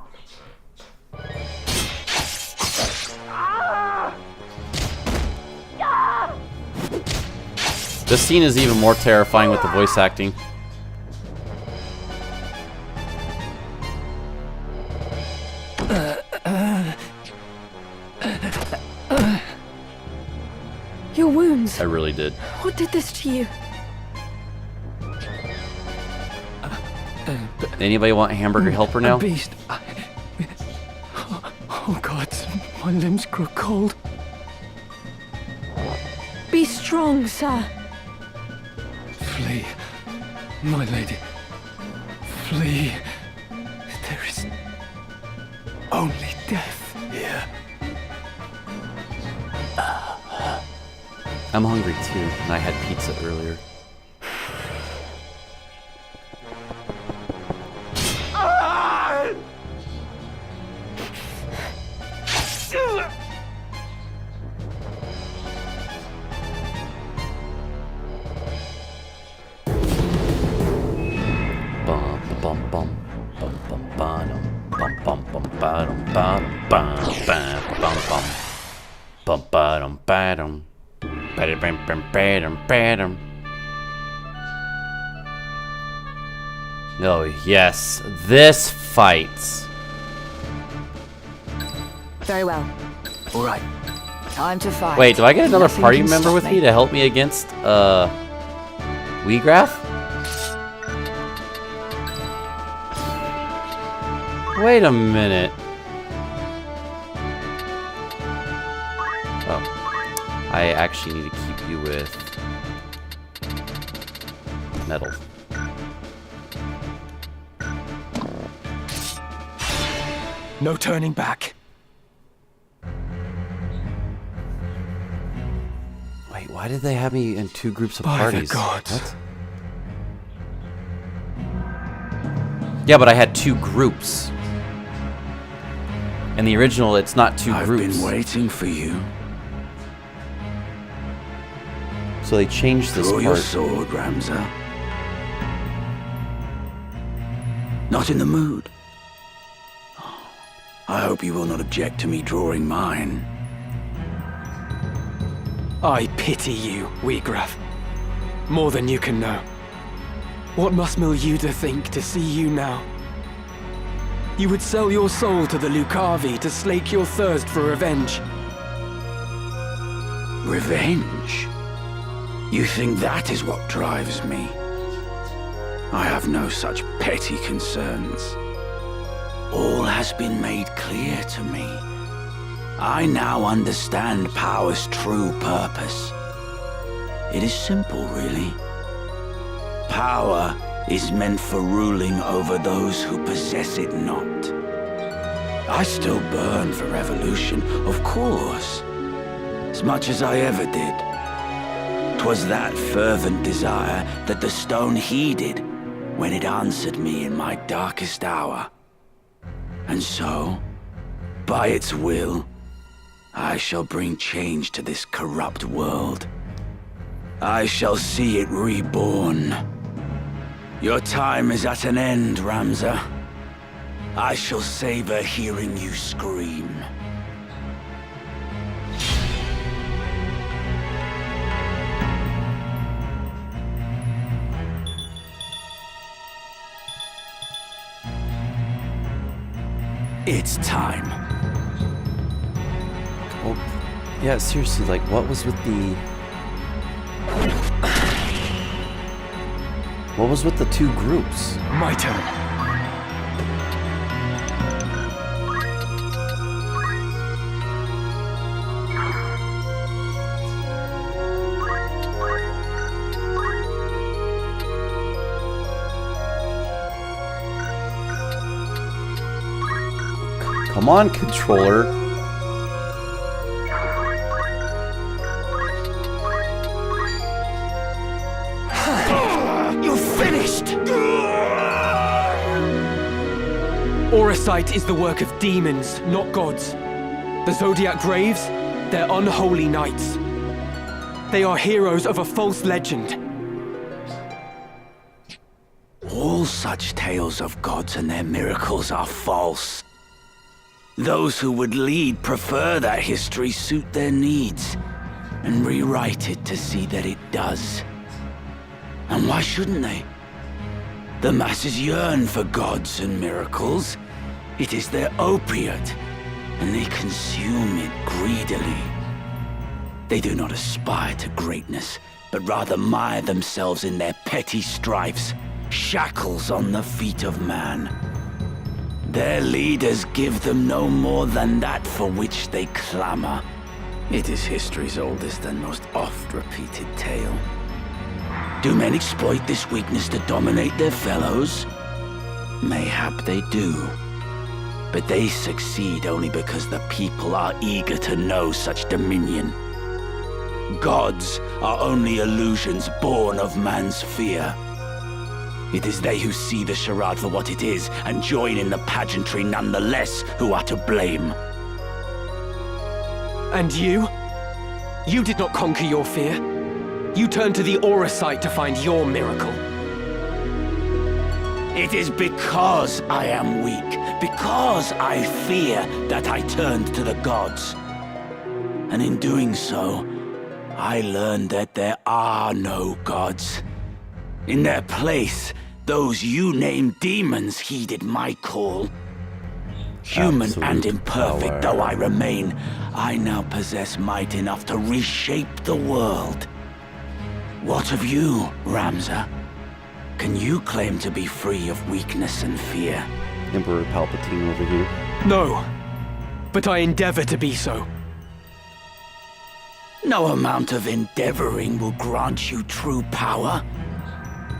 This scene is even more terrifying with the voice acting. Your wounds. I really did. What did this to you? Anybody want a hamburger helper now? Beast. Oh God, my limbs grow cold. Be strong, sir. Flee, my lady. Flee. There is only death here. I'm hungry too, and I had pizza earlier. Oh yes, this fights. Very well. All right. Time to fight. Wait, do I get another Nothing party can member stop with me to help me against Weegraf? Wait a minute. Oh, I actually need to keep you with metal. No turning back. Wait, why did they have me in two groups of By the parties? gods. What? Yeah, but I had two groups. In the original, it's not two groups. I've been waiting for you. So they changed this Draw your part. sword, Ramza. Not in the mood? I hope you will not object to me drawing mine. I pity you, Wheatgraff. More than you can know. What must Milyuda think to see you now? You would sell your soul to the Lucavi to slake your thirst for revenge. Revenge? You think that is what drives me? I have no such petty concerns. All has been made clear to me. I now understand power's true purpose. It is simple, really. Power is meant for ruling over those who possess it not. I still burn for revolution, of course, as much as I ever did. 'Twas that fervent desire that the stone heeded when it answered me in my darkest hour. And so, by its will, I shall bring change to this corrupt world. I shall see it reborn. Your time is at an end, Ramza. I shall savor hearing you scream. It's time. Well, yeah, seriously, like, what was with the... What was with the two groups? My turn. Come on, controller. You're finished! Orisight is the work of demons, not gods. The Zodiac Graves, they're unholy knights. They are heroes of a false legend. All such tales of gods and their miracles are false. Those who would lead prefer that history suit their needs, and rewrite it to see that it does. And why shouldn't they? The masses yearn for gods and miracles. It is their opiate, and they consume it greedily. They do not aspire to greatness, but rather mire themselves in their petty strifes, shackles on the feet of man. Their leaders give them no more than that for which they clamor. It is history's oldest and most oft-repeated tale. Do men exploit this weakness to dominate their fellows? Mayhap they do. But they succeed only because the people are eager to know such dominion. Gods are only illusions born of man's fear. It is they who see the charade for what it is and join in the pageantry nonetheless who are to blame. And you? You did not conquer your fear. You turned to the Orisight to find your miracle. It is because I am weak, because I fear, that I turned to the gods. And in doing so, I learned that there are no gods. In their place, those you name demons heeded my call. Human and imperfect though I remain, I now possess might enough to reshape the world. What of you, Ramza? Can you claim to be free of weakness and fear? Emperor Palpatine over here. No, but I endeavor to be so. No amount of endeavoring will grant you true power.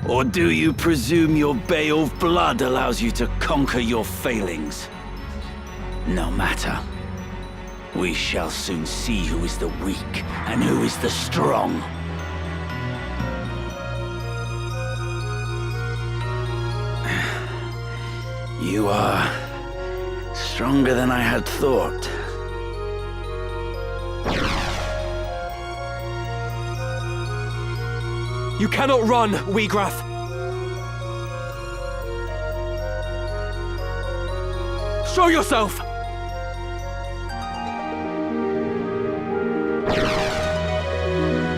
Or do you presume your Beowulf blood allows you to conquer your failings? No matter. We shall soon see who is the weak and who is the strong. You are stronger than I had thought. You cannot run, Wheatgraff. Show yourself!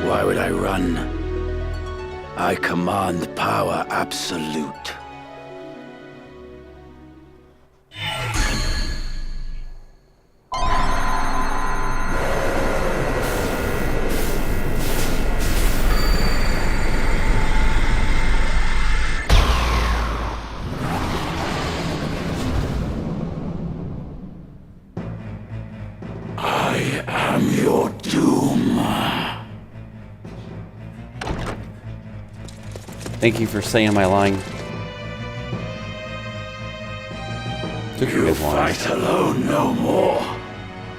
Why would I run? I command power absolute. I am your doom. Thank you for saying my line. Took you You guys long. fight alone no more.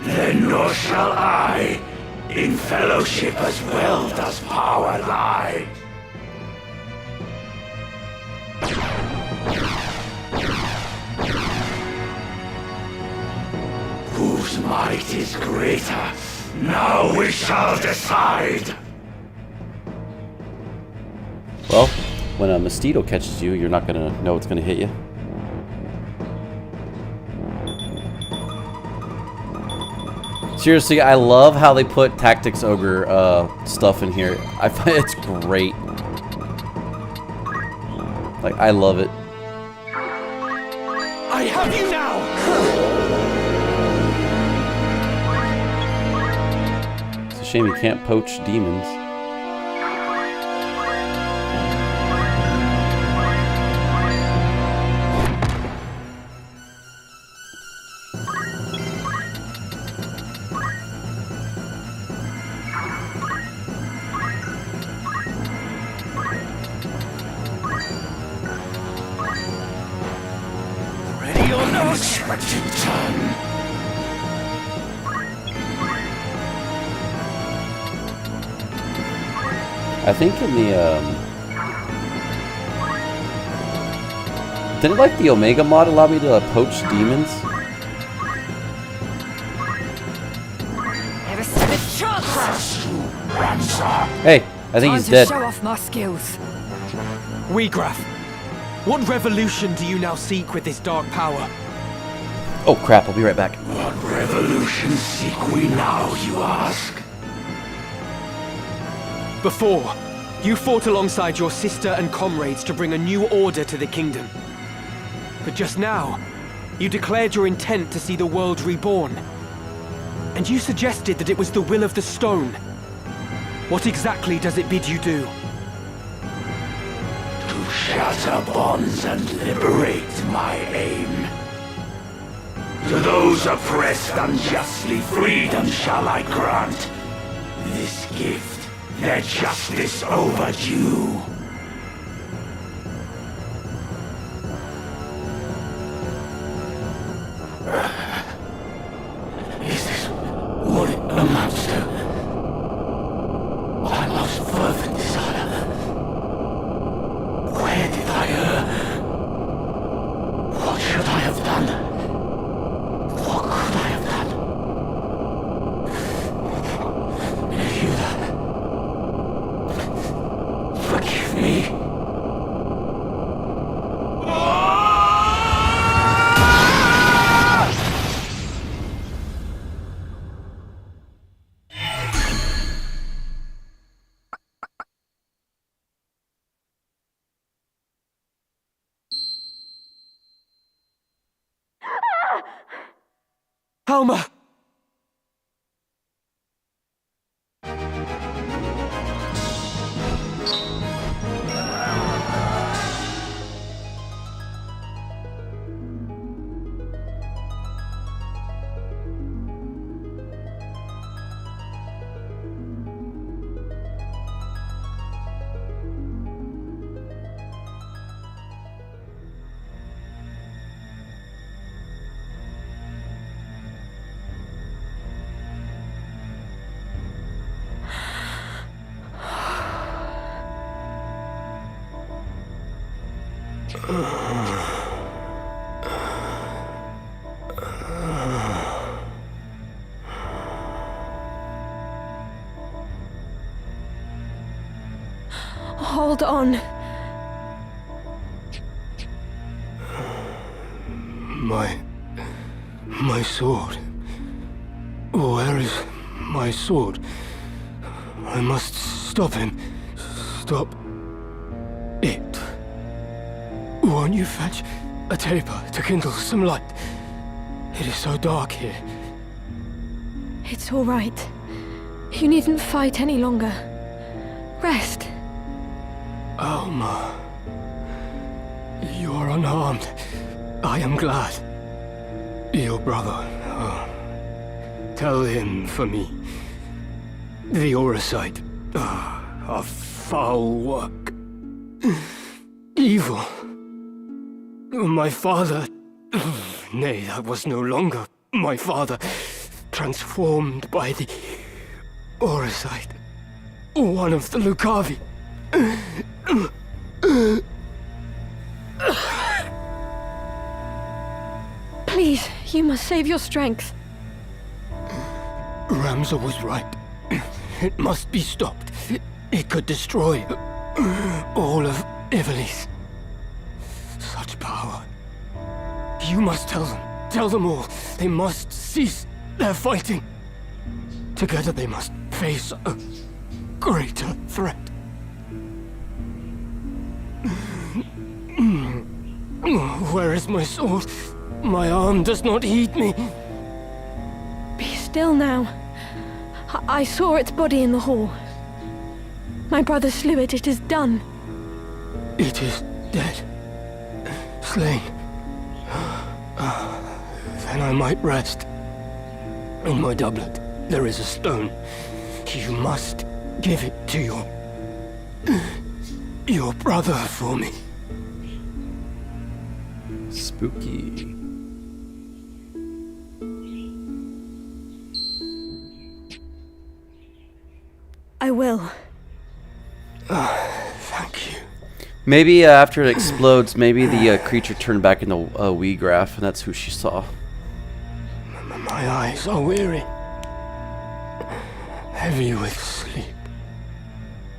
Then nor shall I. In fellowship as well does power lie. Whose might is greater? Now we shall decide. Well, when a mosquito catches you, you're not gonna know it's gonna hit you. Seriously, I love how they put Tactics Ogre stuff in here. I find it's great. Like, I love it. I have you now! It's a shame you can't poach demons. Ready or not? Unexpected turn. I think in the, didn't like the Omega mod allow me to poach demons? Ever stood a chance? Hey, I think he's dead. Show off my skills. Weegraf, what revolution do you now seek with this dark power? Oh crap, I'll be right back. What revolution seek we now, you ask? Before, you fought alongside your sister and comrades to bring a new order to the kingdom. But just now, you declared your intent to see the world reborn. And you suggested that it was the will of the stone. What exactly does it bid you do? To shatter bonds and liberate my aim. To those oppressed unjustly, freedom shall I grant. This gift, their justice overdue. Is this what it amounts to? My most fervent desire. Where did I err? What should I have done? What could I have done? Hilda, forgive me. Alma! Hold on. My My sword. Where is my sword? I must stop him. Stop it. Won't you fetch a taper to kindle some light? It is so dark here. It's all right. You needn't fight any longer. Rest. Alma. You are unharmed. I am glad. Your brother. Tell him for me. The Orisite. A foul work. Evil. My father... Nay, that was no longer my father. Transformed by the Orisite. One of the Lucavi. Please, you must save your strength. Ramza was right. It must be stopped. It could destroy all of Ivalice. Such power. You must tell them. Tell them all. They must cease their fighting. Together they must face a greater threat. Where is my sword? My arm does not heed me. Be still now. I saw its body in the hall. My brother slew it. It is done. It is dead. Slain. Then I might rest. In my doublet, there is a stone. You must give it to your brother for me. Spooky. I will. Thank you. Maybe after it explodes, maybe the creature turned back into a Wii graph, and that's who she saw. My eyes are weary. Heavy with sleep.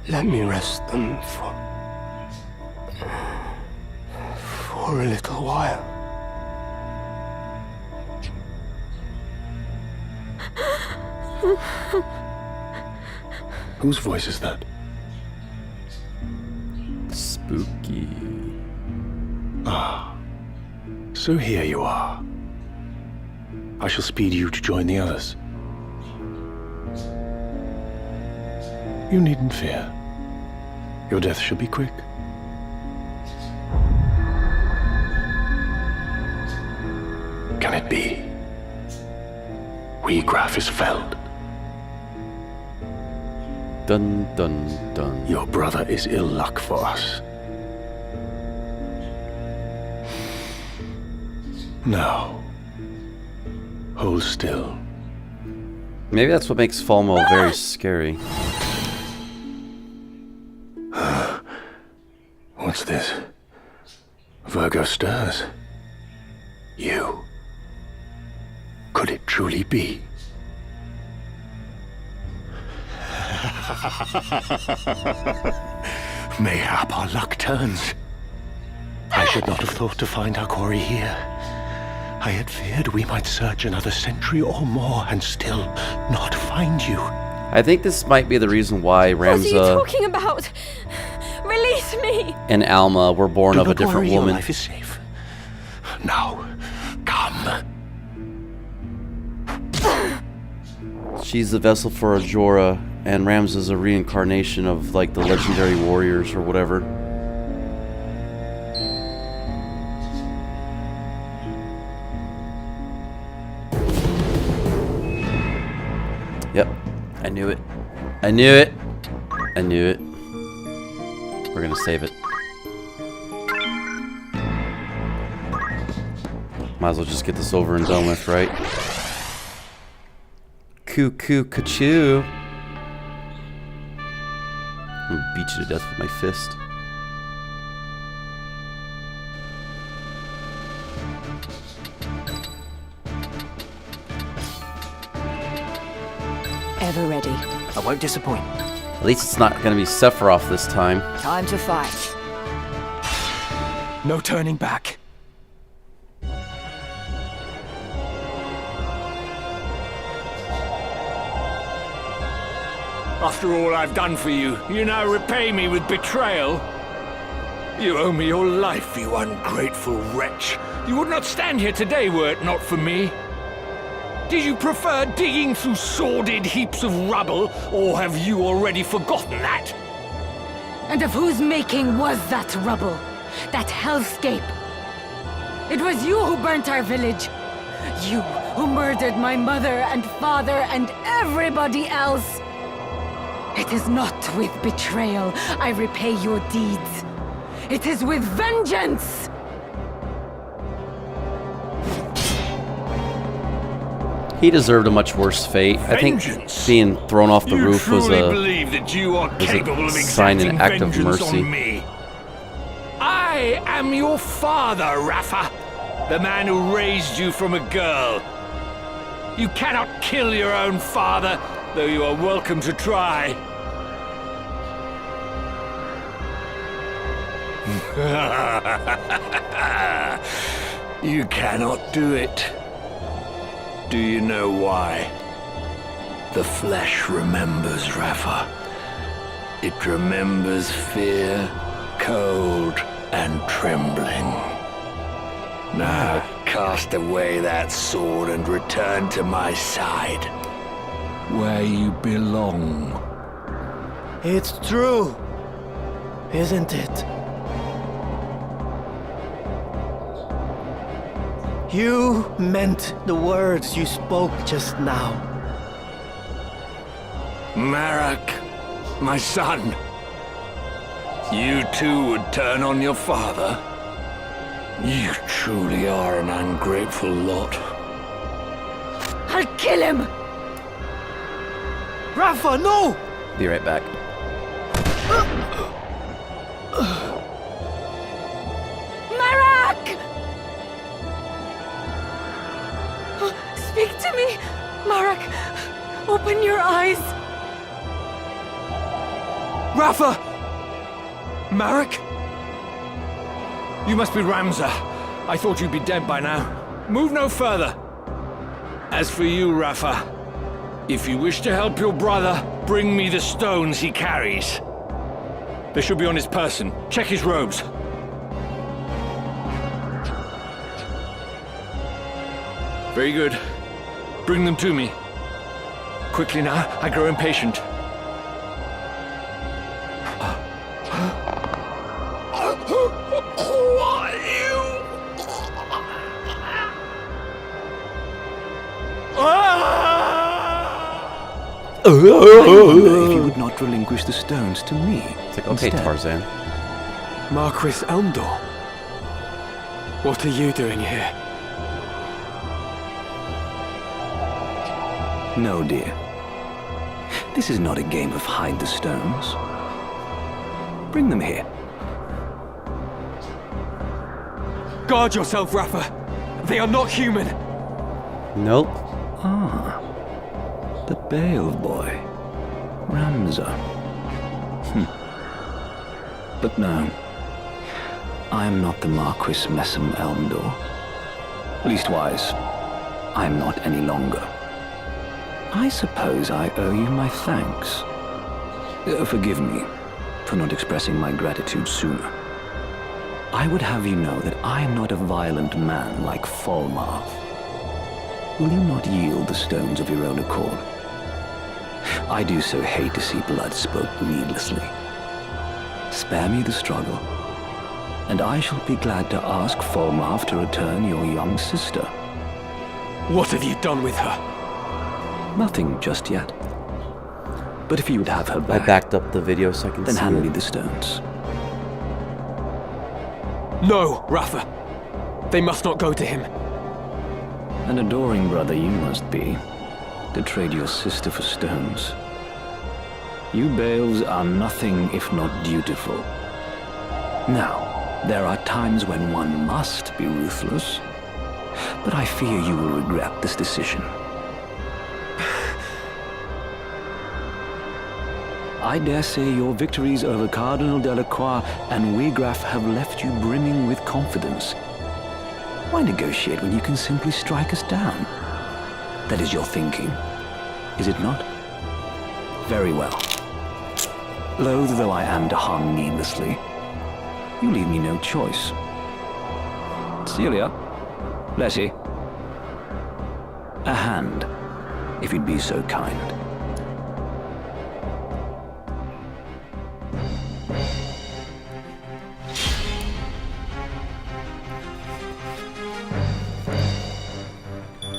Let me rest them for a little while. Whose voice is that? Spooky. Ah. So here you are. I shall speed you to join the others. You needn't fear. Your death shall be quick. Can it be? Graf is felled. Dun dun dun. Your brother is ill luck for us. Now, hold still. Maybe that's what makes Falmo very scary. What's this? Virgo stirs. You. Could it truly be? Mayhap our luck turns. I should not have thought to find our quarry here. I had feared we might search another century or more and still not find you. I think this might be the reason why What are you Ramza talking about? Release me! and Alma were born of a different Your woman. life is safe. Now, come. She's the vessel for Ajora, and Ramza's a reincarnation of like the legendary warriors or whatever. Yep, I knew it. I knew it. I knew it. We're gonna save it. Might as well just get this over and done with, right? Cuckoo kachoo. I'm gonna beat you to death with my fist. Ever ready. I won't disappoint. At least it's not gonna be Sephiroth this time. Time to fight. No turning back. After all I've done for you, you now repay me with betrayal? You owe me your life, you ungrateful wretch. You would not stand here today were it not for me. Did you prefer digging through sordid heaps of rubble, or have you already forgotten that? And of whose making was that rubble? That hellscape? It was you who burnt our village. You who murdered my mother and father and everybody else. It is not with betrayal I repay your deeds. It is with vengeance! He deserved a much worse fate. I think being thrown off the roof was a sign and act of mercy. I am your father, Rafa, the man who raised you from a girl. You cannot kill your own father, though you are welcome to try. You cannot do it. Do you know why? The flesh remembers, Rafa. It remembers fear, cold, and trembling. Now cast away that sword and return to my side, where you belong. It's true, isn't it? You meant the words you spoke just now. Marak, my son. You too would turn on your father? You truly are an ungrateful lot. I'll kill him! Rafa, no! Be right back. Marak! Speak to me! Marak, open your eyes! Rafa! Marak? You must be Ramza. I thought you'd be dead by now. Move no further. As for you, Rafa, if you wish to help your brother, bring me the stones he carries. They should be on his person. Check his robes. Very good. Bring them to me. Quickly now, I grow impatient. I wonder if you would not relinquish the stones to me. It's like, okay, instead. Tarzan. Marquis Elmdor? What are you doing here? No, dear. This is not a game of hide the stones. Bring them here. Guard yourself, Rafa. They are not human. Nope. Ah. The Bale boy. Ramza. But no. I am not the Marquis Messam Elmdor. Leastwise, I am not any longer. I suppose I owe you my thanks. Forgive me for not expressing my gratitude sooner. I would have you know that I am not a violent man like Folmar. Will you not yield the stones of your own accord? I do so hate to see blood spilt needlessly. Spare me the struggle, and I shall be glad to ask Folmar to return your young sister. What have you done with her? Nothing just yet. But if you would have her back, I backed up the video so I can then see hand it. me the stones. No, Rafa. They must not go to him. An adoring brother you must be, to trade your sister for stones. You Bales are nothing if not dutiful. Now, there are times when one must be ruthless, but I fear you will regret this decision. I dare say your victories over Cardinal Delacroix and Wegraf have left you brimming with confidence. Why negotiate when you can simply strike us down? That is your thinking, is it not? Very well. Loath though I am to harm needlessly, you leave me no choice. Celia, Letty, a hand, if you'd be so kind.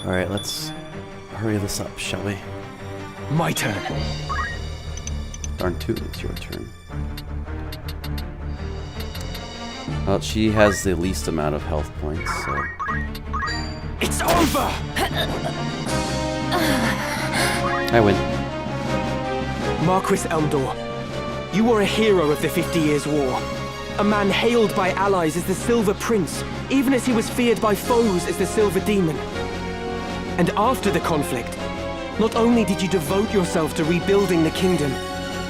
Alright, let's hurry this up, shall we? My turn. Darn tootin', it's your turn. Well, she has the least amount of health points, so... It's over! I win. Marquis Elmdor, you were a hero of the 50 Years' War. A man hailed by allies as the Silver Prince, even as he was feared by foes as the Silver Demon. And after the conflict, not only did you devote yourself to rebuilding the kingdom,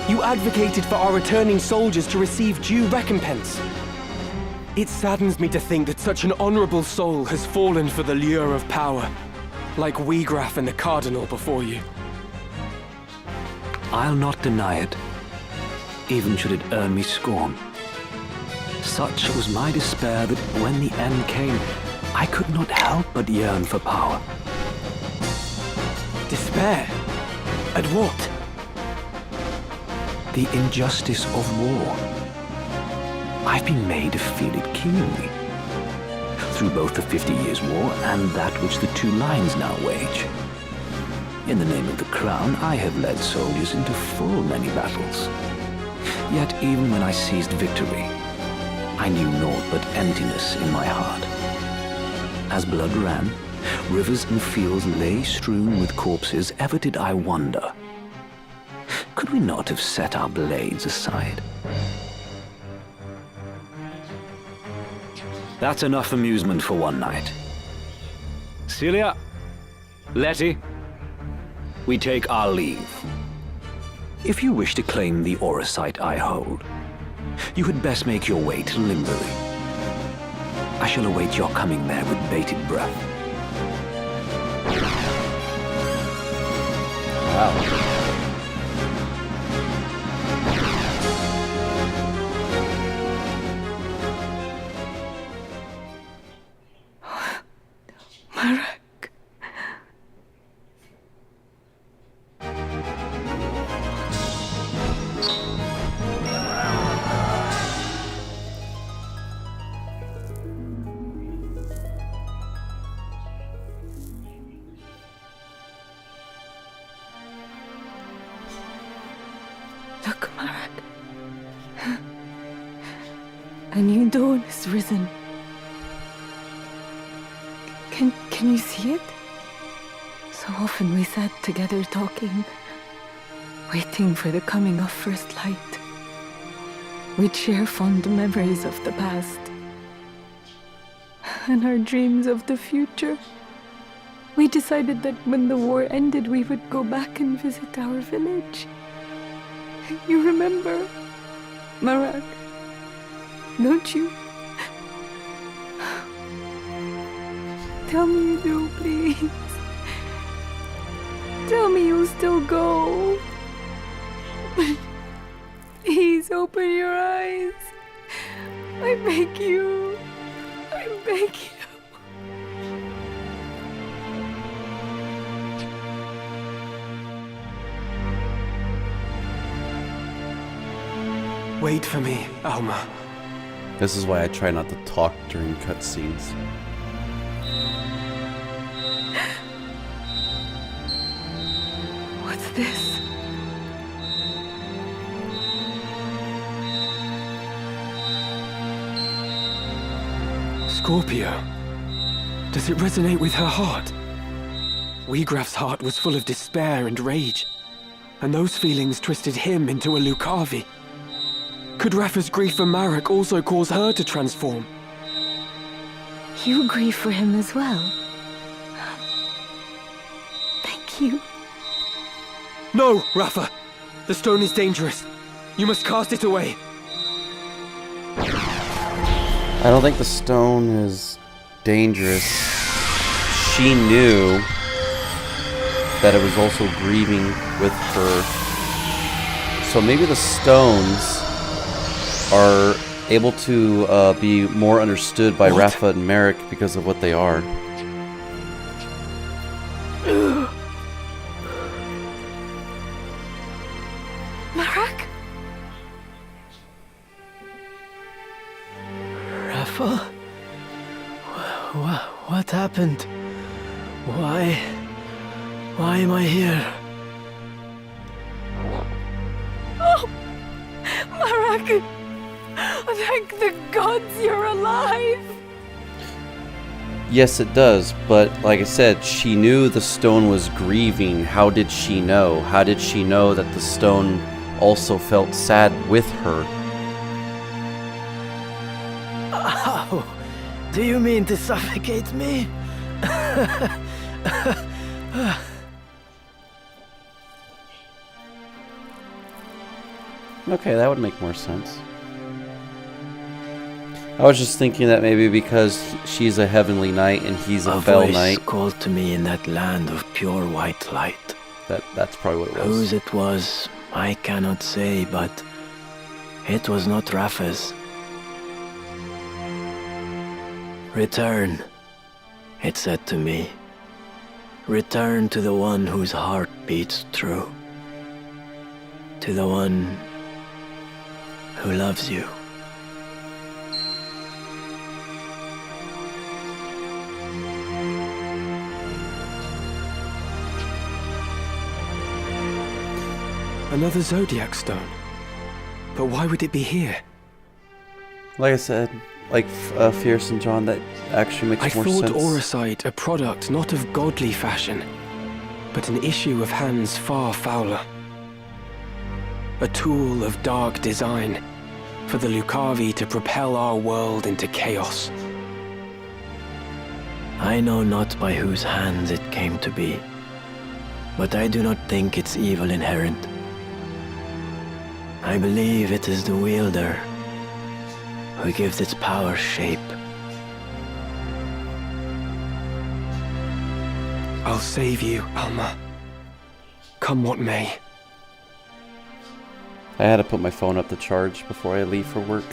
you advocated for our returning soldiers to receive due recompense. It saddens me to think that such an honorable soul has fallen for the lure of power, like Wiegraf and the Cardinal before you. I'll not deny it, even should it earn me scorn. Such was my despair that when the end came, I could not help but yearn for power. Despair? At what? The injustice of war. I've been made to feel it keenly. Through both the 50 Years' War and that which the two lines now wage. In the name of the crown, I have led soldiers into full many battles. Yet even when I seized victory, I knew naught but emptiness in my heart. As blood ran, rivers and fields lay strewn with corpses, ever did I wonder, could we not have set our blades aside? That's enough amusement for one night. Celia, Letty, we take our leave. If you wish to claim the Orosite I hold, you had best make your way to Limbury. I shall await your coming there with bated breath. Wow. Marak. Look, Marak. A new dawn has risen. Can you see it? So often we sat together talking, waiting for the coming of first light. We'd share fond memories of the past and our dreams of the future. We decided that when the war ended, we would go back and visit our village. You remember, Marak, don't you? Tell me you do, please. Tell me you'll still go. Please open your eyes. I beg you. I beg you. Wait for me, Alma. This is why I try not to talk during cutscenes. What's this? Scorpio. Does it resonate with her heart? Wiegraf's heart was full of despair and rage, and those feelings twisted him into a Lucavi. Could Rafa's grief for Marak also cause her to transform? You grieve for him as well. Thank you. No, Rafa! The stone is dangerous. You must cast it away. I don't think the stone is dangerous. She knew that it was also grieving with her So maybe the stones are able to be more understood by Rafa and Merrick because of what they are. Marak? Rafa? What happened? Why am I here? Oh, Marak! Thank the gods you're alive! Yes, it does, but like I said, she knew the stone was grieving. How did she know? How did she know that the stone also felt sad with her? Oh, do you mean to suffocate me? Okay, that would make more sense. I was just thinking that maybe because she's a heavenly knight and he's a fell knight. A voice called to me in that land of pure white light. That's probably what it was. Whose it was, I cannot say, but it was not Rafa's. Return, it said to me. Return to the one whose heart beats true. To the one who loves you. Another Zodiac stone. But why would it be here? Like I said, like Fierce and John, that actually makes more sense. I thought Auracite a product not of godly fashion, but an issue of hands far fouler. A tool of dark design for the Lucavi to propel our world into chaos. I know not by whose hands it came to be, but I do not think it's evil inherent. I believe it is the wielder who gives its power shape. I'll save you, Alma. Come what may. I had to put my phone up to charge before I leave for work.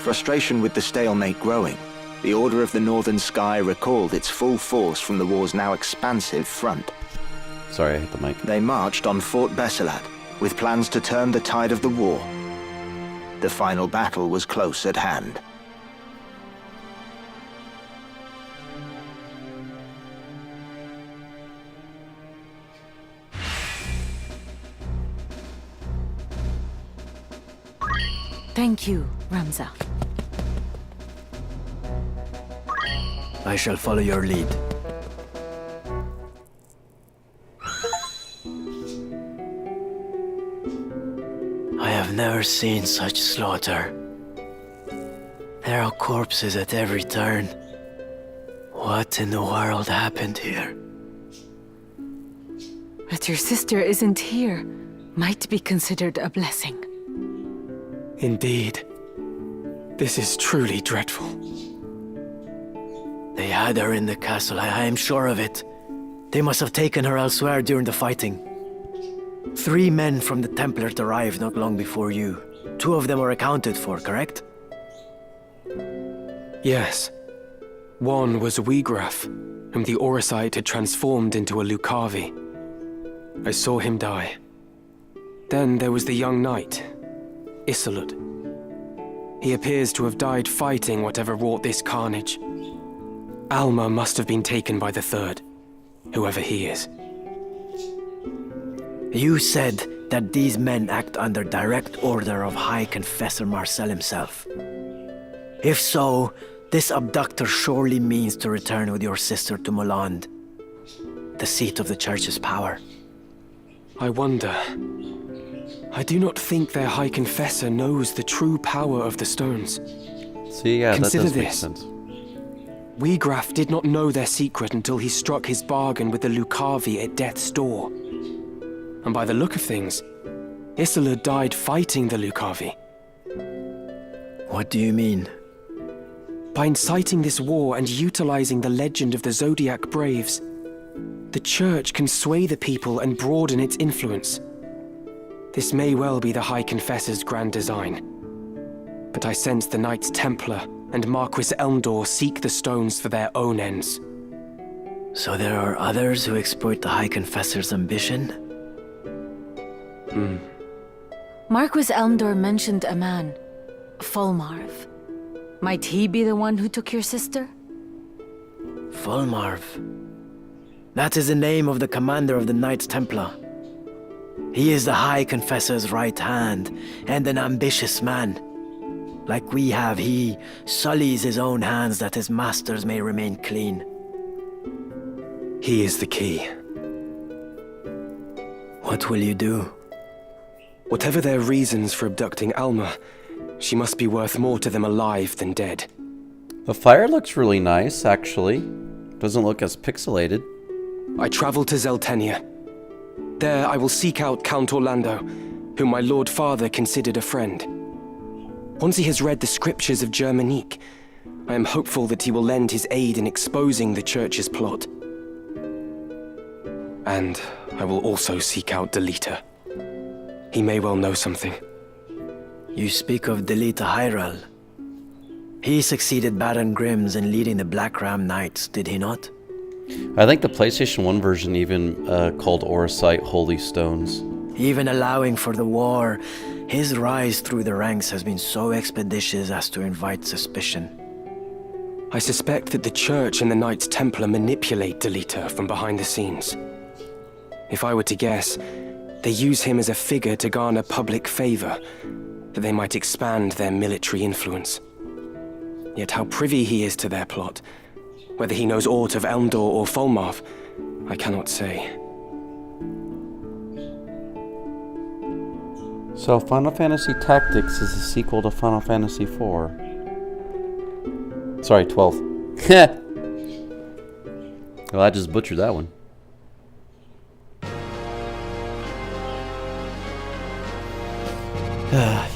Frustration with the stalemate growing, the Order of the Northern Sky recalled its full force from the war's now expansive front. Sorry, I hit the mic. They marched on Fort Besselat, with plans to turn the tide of the war. The final battle was close at hand. Thank you, Ramza. I shall follow your lead. I have never seen such slaughter. There are corpses at every turn. What in the world happened here? That your sister isn't here might be considered a blessing. Indeed. This is truly dreadful. They had her in the castle, I am sure of it. They must have taken her elsewhere during the fighting. 3 men from the Templars arrived not long before you. 2 of them were accounted for, correct? Yes. One was Weegraf, whom the Auracite had transformed into a Lucavi. I saw him die. Then there was the young knight, Isolde. He appears to have died fighting whatever wrought this carnage. Alma must have been taken by the third, whoever he is. You said that these men act under direct order of High Confessor Marcel himself. If so, this abductor surely means to return with your sister to Moland, the seat of the Church's power. I wonder. I do not think their High Confessor knows the true power of the stones. See, yeah, Consider that does make this. sense. Weegraf did not know their secret until he struck his bargain with the Lucavi at death's door. And by the look of things, Isolde died fighting the Lucavi. What do you mean? By inciting this war and utilizing the legend of the Zodiac Braves, The Church can sway the people and broaden its influence. This may well be the High Confessor's grand design. But I sense the Knights Templar and Marquis Elmdor seek the stones for their own ends. So there are others who exploit the High Confessor's ambition? Marquis Elmdor mentioned a man, Fulmarv. Might he be the one who took your sister? Fulmarv. That is the name of the commander of the Knights Templar. He is the High Confessor's right hand, and an ambitious man. Like we have, he sullies his own hands that his masters may remain clean. He is the key. What will you do? Whatever their reasons for abducting Alma, she must be worth more to them alive than dead. The fire looks really nice, actually. Doesn't look as pixelated. I travel to Zeltenia. There I will seek out Count Orlando, whom my Lord Father considered a friend. Once he has read the scriptures of Germanique, I am hopeful that he will lend his aid in exposing the Church's plot. And I will also seek out Delita. He may well know something. You speak of Delita Hyral. He succeeded Baron Grimms in leading the Black Ram Knights, did he not? I think the PlayStation 1 version even called Orosite Holy Stones. Even allowing for the war, his rise through the ranks has been so expeditious as to invite suspicion. I suspect that the Church and the Knights Templar manipulate Delita from behind the scenes. If I were to guess, they use him as a figure to garner public favor, that they might expand their military influence. Yet how privy he is to their plot, whether he knows aught of Elmdor or Fulmarv, I cannot say. So Final Fantasy Tactics is a sequel to Final Fantasy IV. Sorry, 12. Well, I just butchered that one.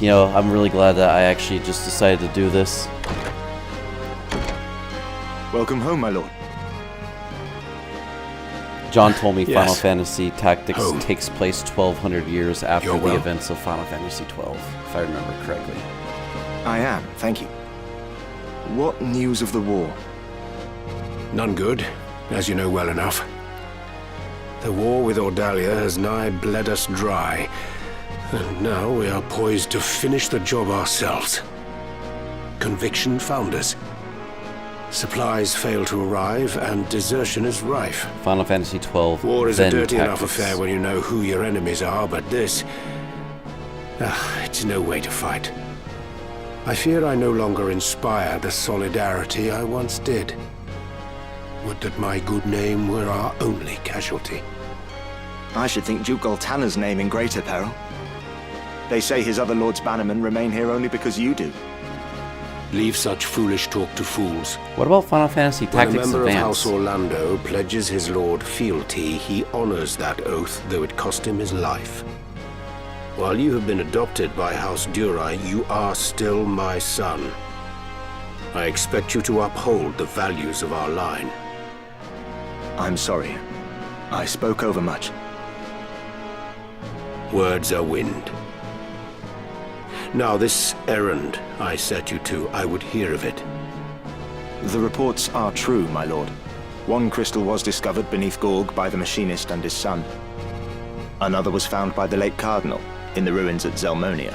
You know, I'm really glad that I actually just decided to do this. Welcome home, my lord. John told me Yes. Final Fantasy Tactics Home. takes place 1200 years after You're the well? events of Final Fantasy 12, if I remember correctly. I am, thank you. What news of the war? None good, as you know well enough. The war with Ordalia has nigh bled us dry, and now we are poised to finish the job ourselves. Conviction found us. Supplies fail to arrive, and desertion is rife. Final Fantasy 12. War is a then dirty enough Tactics. affair when you know who your enemies are, but this... it's no way to fight. I fear I no longer inspire the solidarity I once did. Would that my good name were our only casualty. I should think Duke Goltana's name in greater peril. They say his other lord's bannermen remain here only because you do. Leave such foolish talk to fools. What about Final Fantasy When Tactics a member of Advance? House Orlando pledges his lord fealty, he honors that oath, though it cost him his life. While you have been adopted by House Durai, you are still my son. I expect you to uphold the values of our line. I'm sorry. I spoke over much. Words are wind. Now this errand I set you to, I would hear of it. The reports are true, my lord. One crystal was discovered beneath Gorg by the machinist and his son. Another was found by the late Cardinal in the ruins at Zelmonia.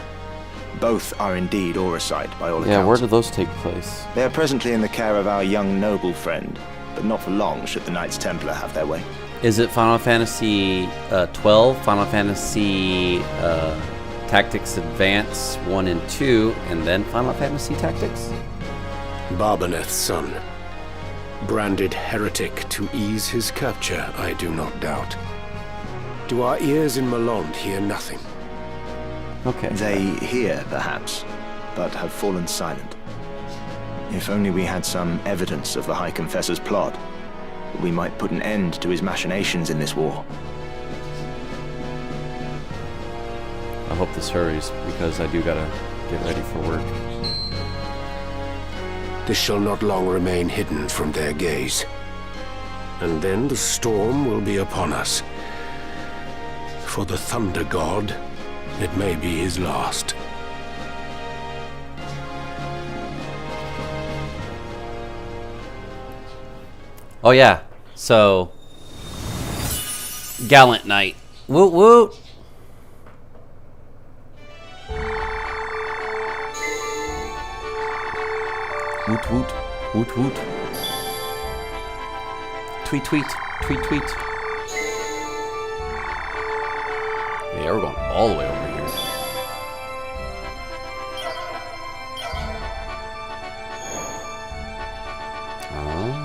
Both are indeed Orosite by all accounts. Yeah, where do those take place? They are presently in the care of our young noble friend, but not for long should the Knights Templar have their way. Is it Final Fantasy 12, Final Fantasy Tactics Advance 1 and 2, and then Final Fantasy Tactics? Barbaneth's son. Branded heretic to ease his capture, I do not doubt. Do our ears in Malond hear nothing? Okay. They hear, perhaps, but have fallen silent. If only we had some evidence of the High Confessor's plot, we might put an end to his machinations in this war. I hope this hurries, because I do gotta get ready for work. This shall not long remain hidden from their gaze. and then the storm will be upon us. For the Thunder God, it may be his last. Oh yeah, so Gallant Knight. Woot woot. Woot woot. Woot woot. Tweet tweet. Tweet tweet. Yeah, we're going all the way over here. Oh.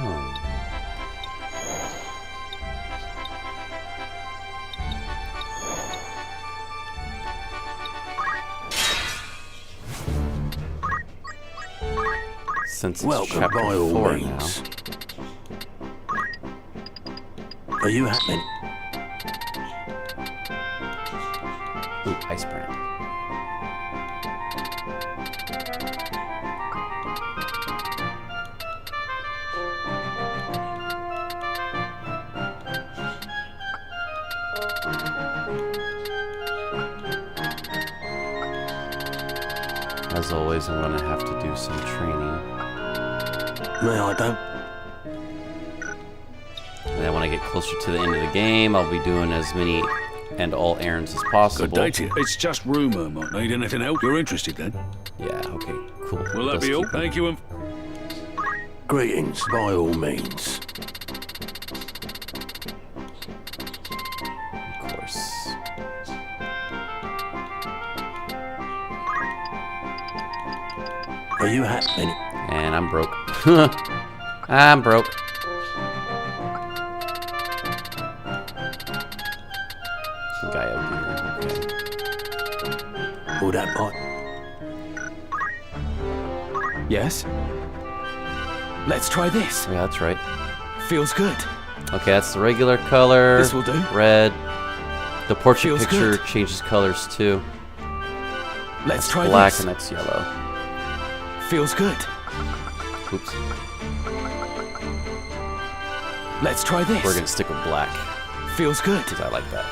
Since it's Welcome chapter by all 4 means. Are you happy? Ooh, ice brand. As always, I'm gonna have to do some training. May I don't? And then when I get closer to the end of the game, I'll be doing as many and all errands as possible. Good day to you. It's just rumour, might need anything else. You're interested then? Yeah, okay, cool. Will that be all? Thank you. Greetings, by all means. Of course. Are you happy? And I'm broke. I'm broke. Guy over here. Okay. Will that bite? Yes? Let's try this. Yeah, that's right. Feels good. Okay, that's the regular color. This will do. Red. The portrait Feels picture good. changes colors too. Let's That's try black this. and that's yellow. Feels good. Oops. Let's try this. We're gonna stick with black. Feels good. Because I like that.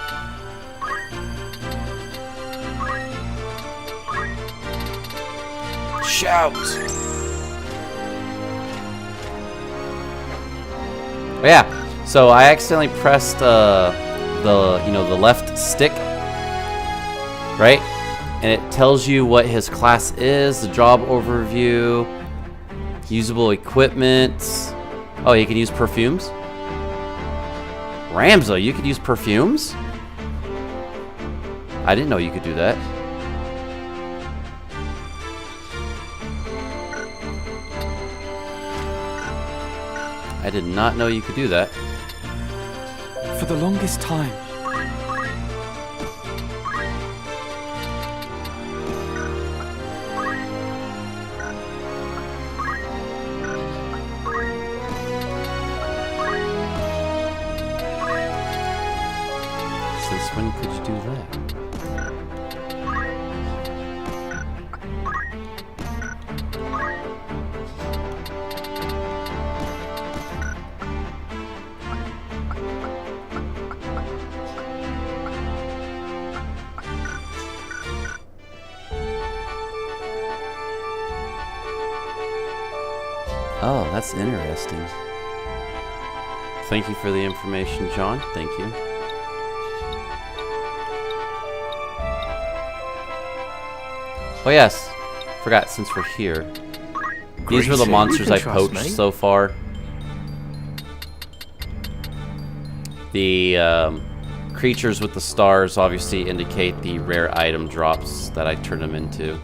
Shout! Oh yeah, so I accidentally pressed the left stick, right? And it tells you what his class is, the job overview, usable equipment. Oh, you can use perfumes? Ramzo, you could use perfumes? I didn't know you could do that. I did not know you could do that. For the longest time, Since when could you do that? Oh, that's interesting. Thank you for the information, John. Thank you. Oh yes, forgot since we're here. These were the Great. monsters You I can trust poached me. so far. The creatures with the stars obviously indicate the rare item drops that I turned them into.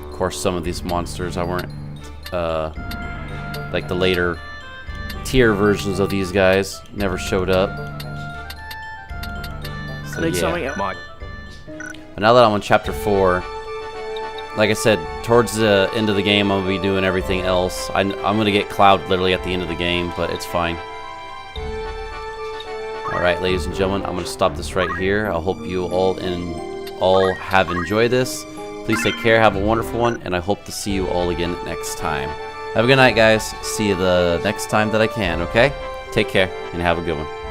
Of course, some of these monsters I weren't, like the later tier versions of these guys never showed up. So, need yeah. something else. Mike. But now that I'm on chapter 4, like I said, towards the end of the game, I'm going to be doing everything else. I'm going to get Cloud literally at the end of the game, but it's fine. Alright, ladies and gentlemen, I'm going to stop this right here. I hope you all have enjoyed this. Please take care, have a wonderful one, and I hope to see you all again next time. Have a good night, guys. See you the next time that I can, okay? Take care, and have a good one.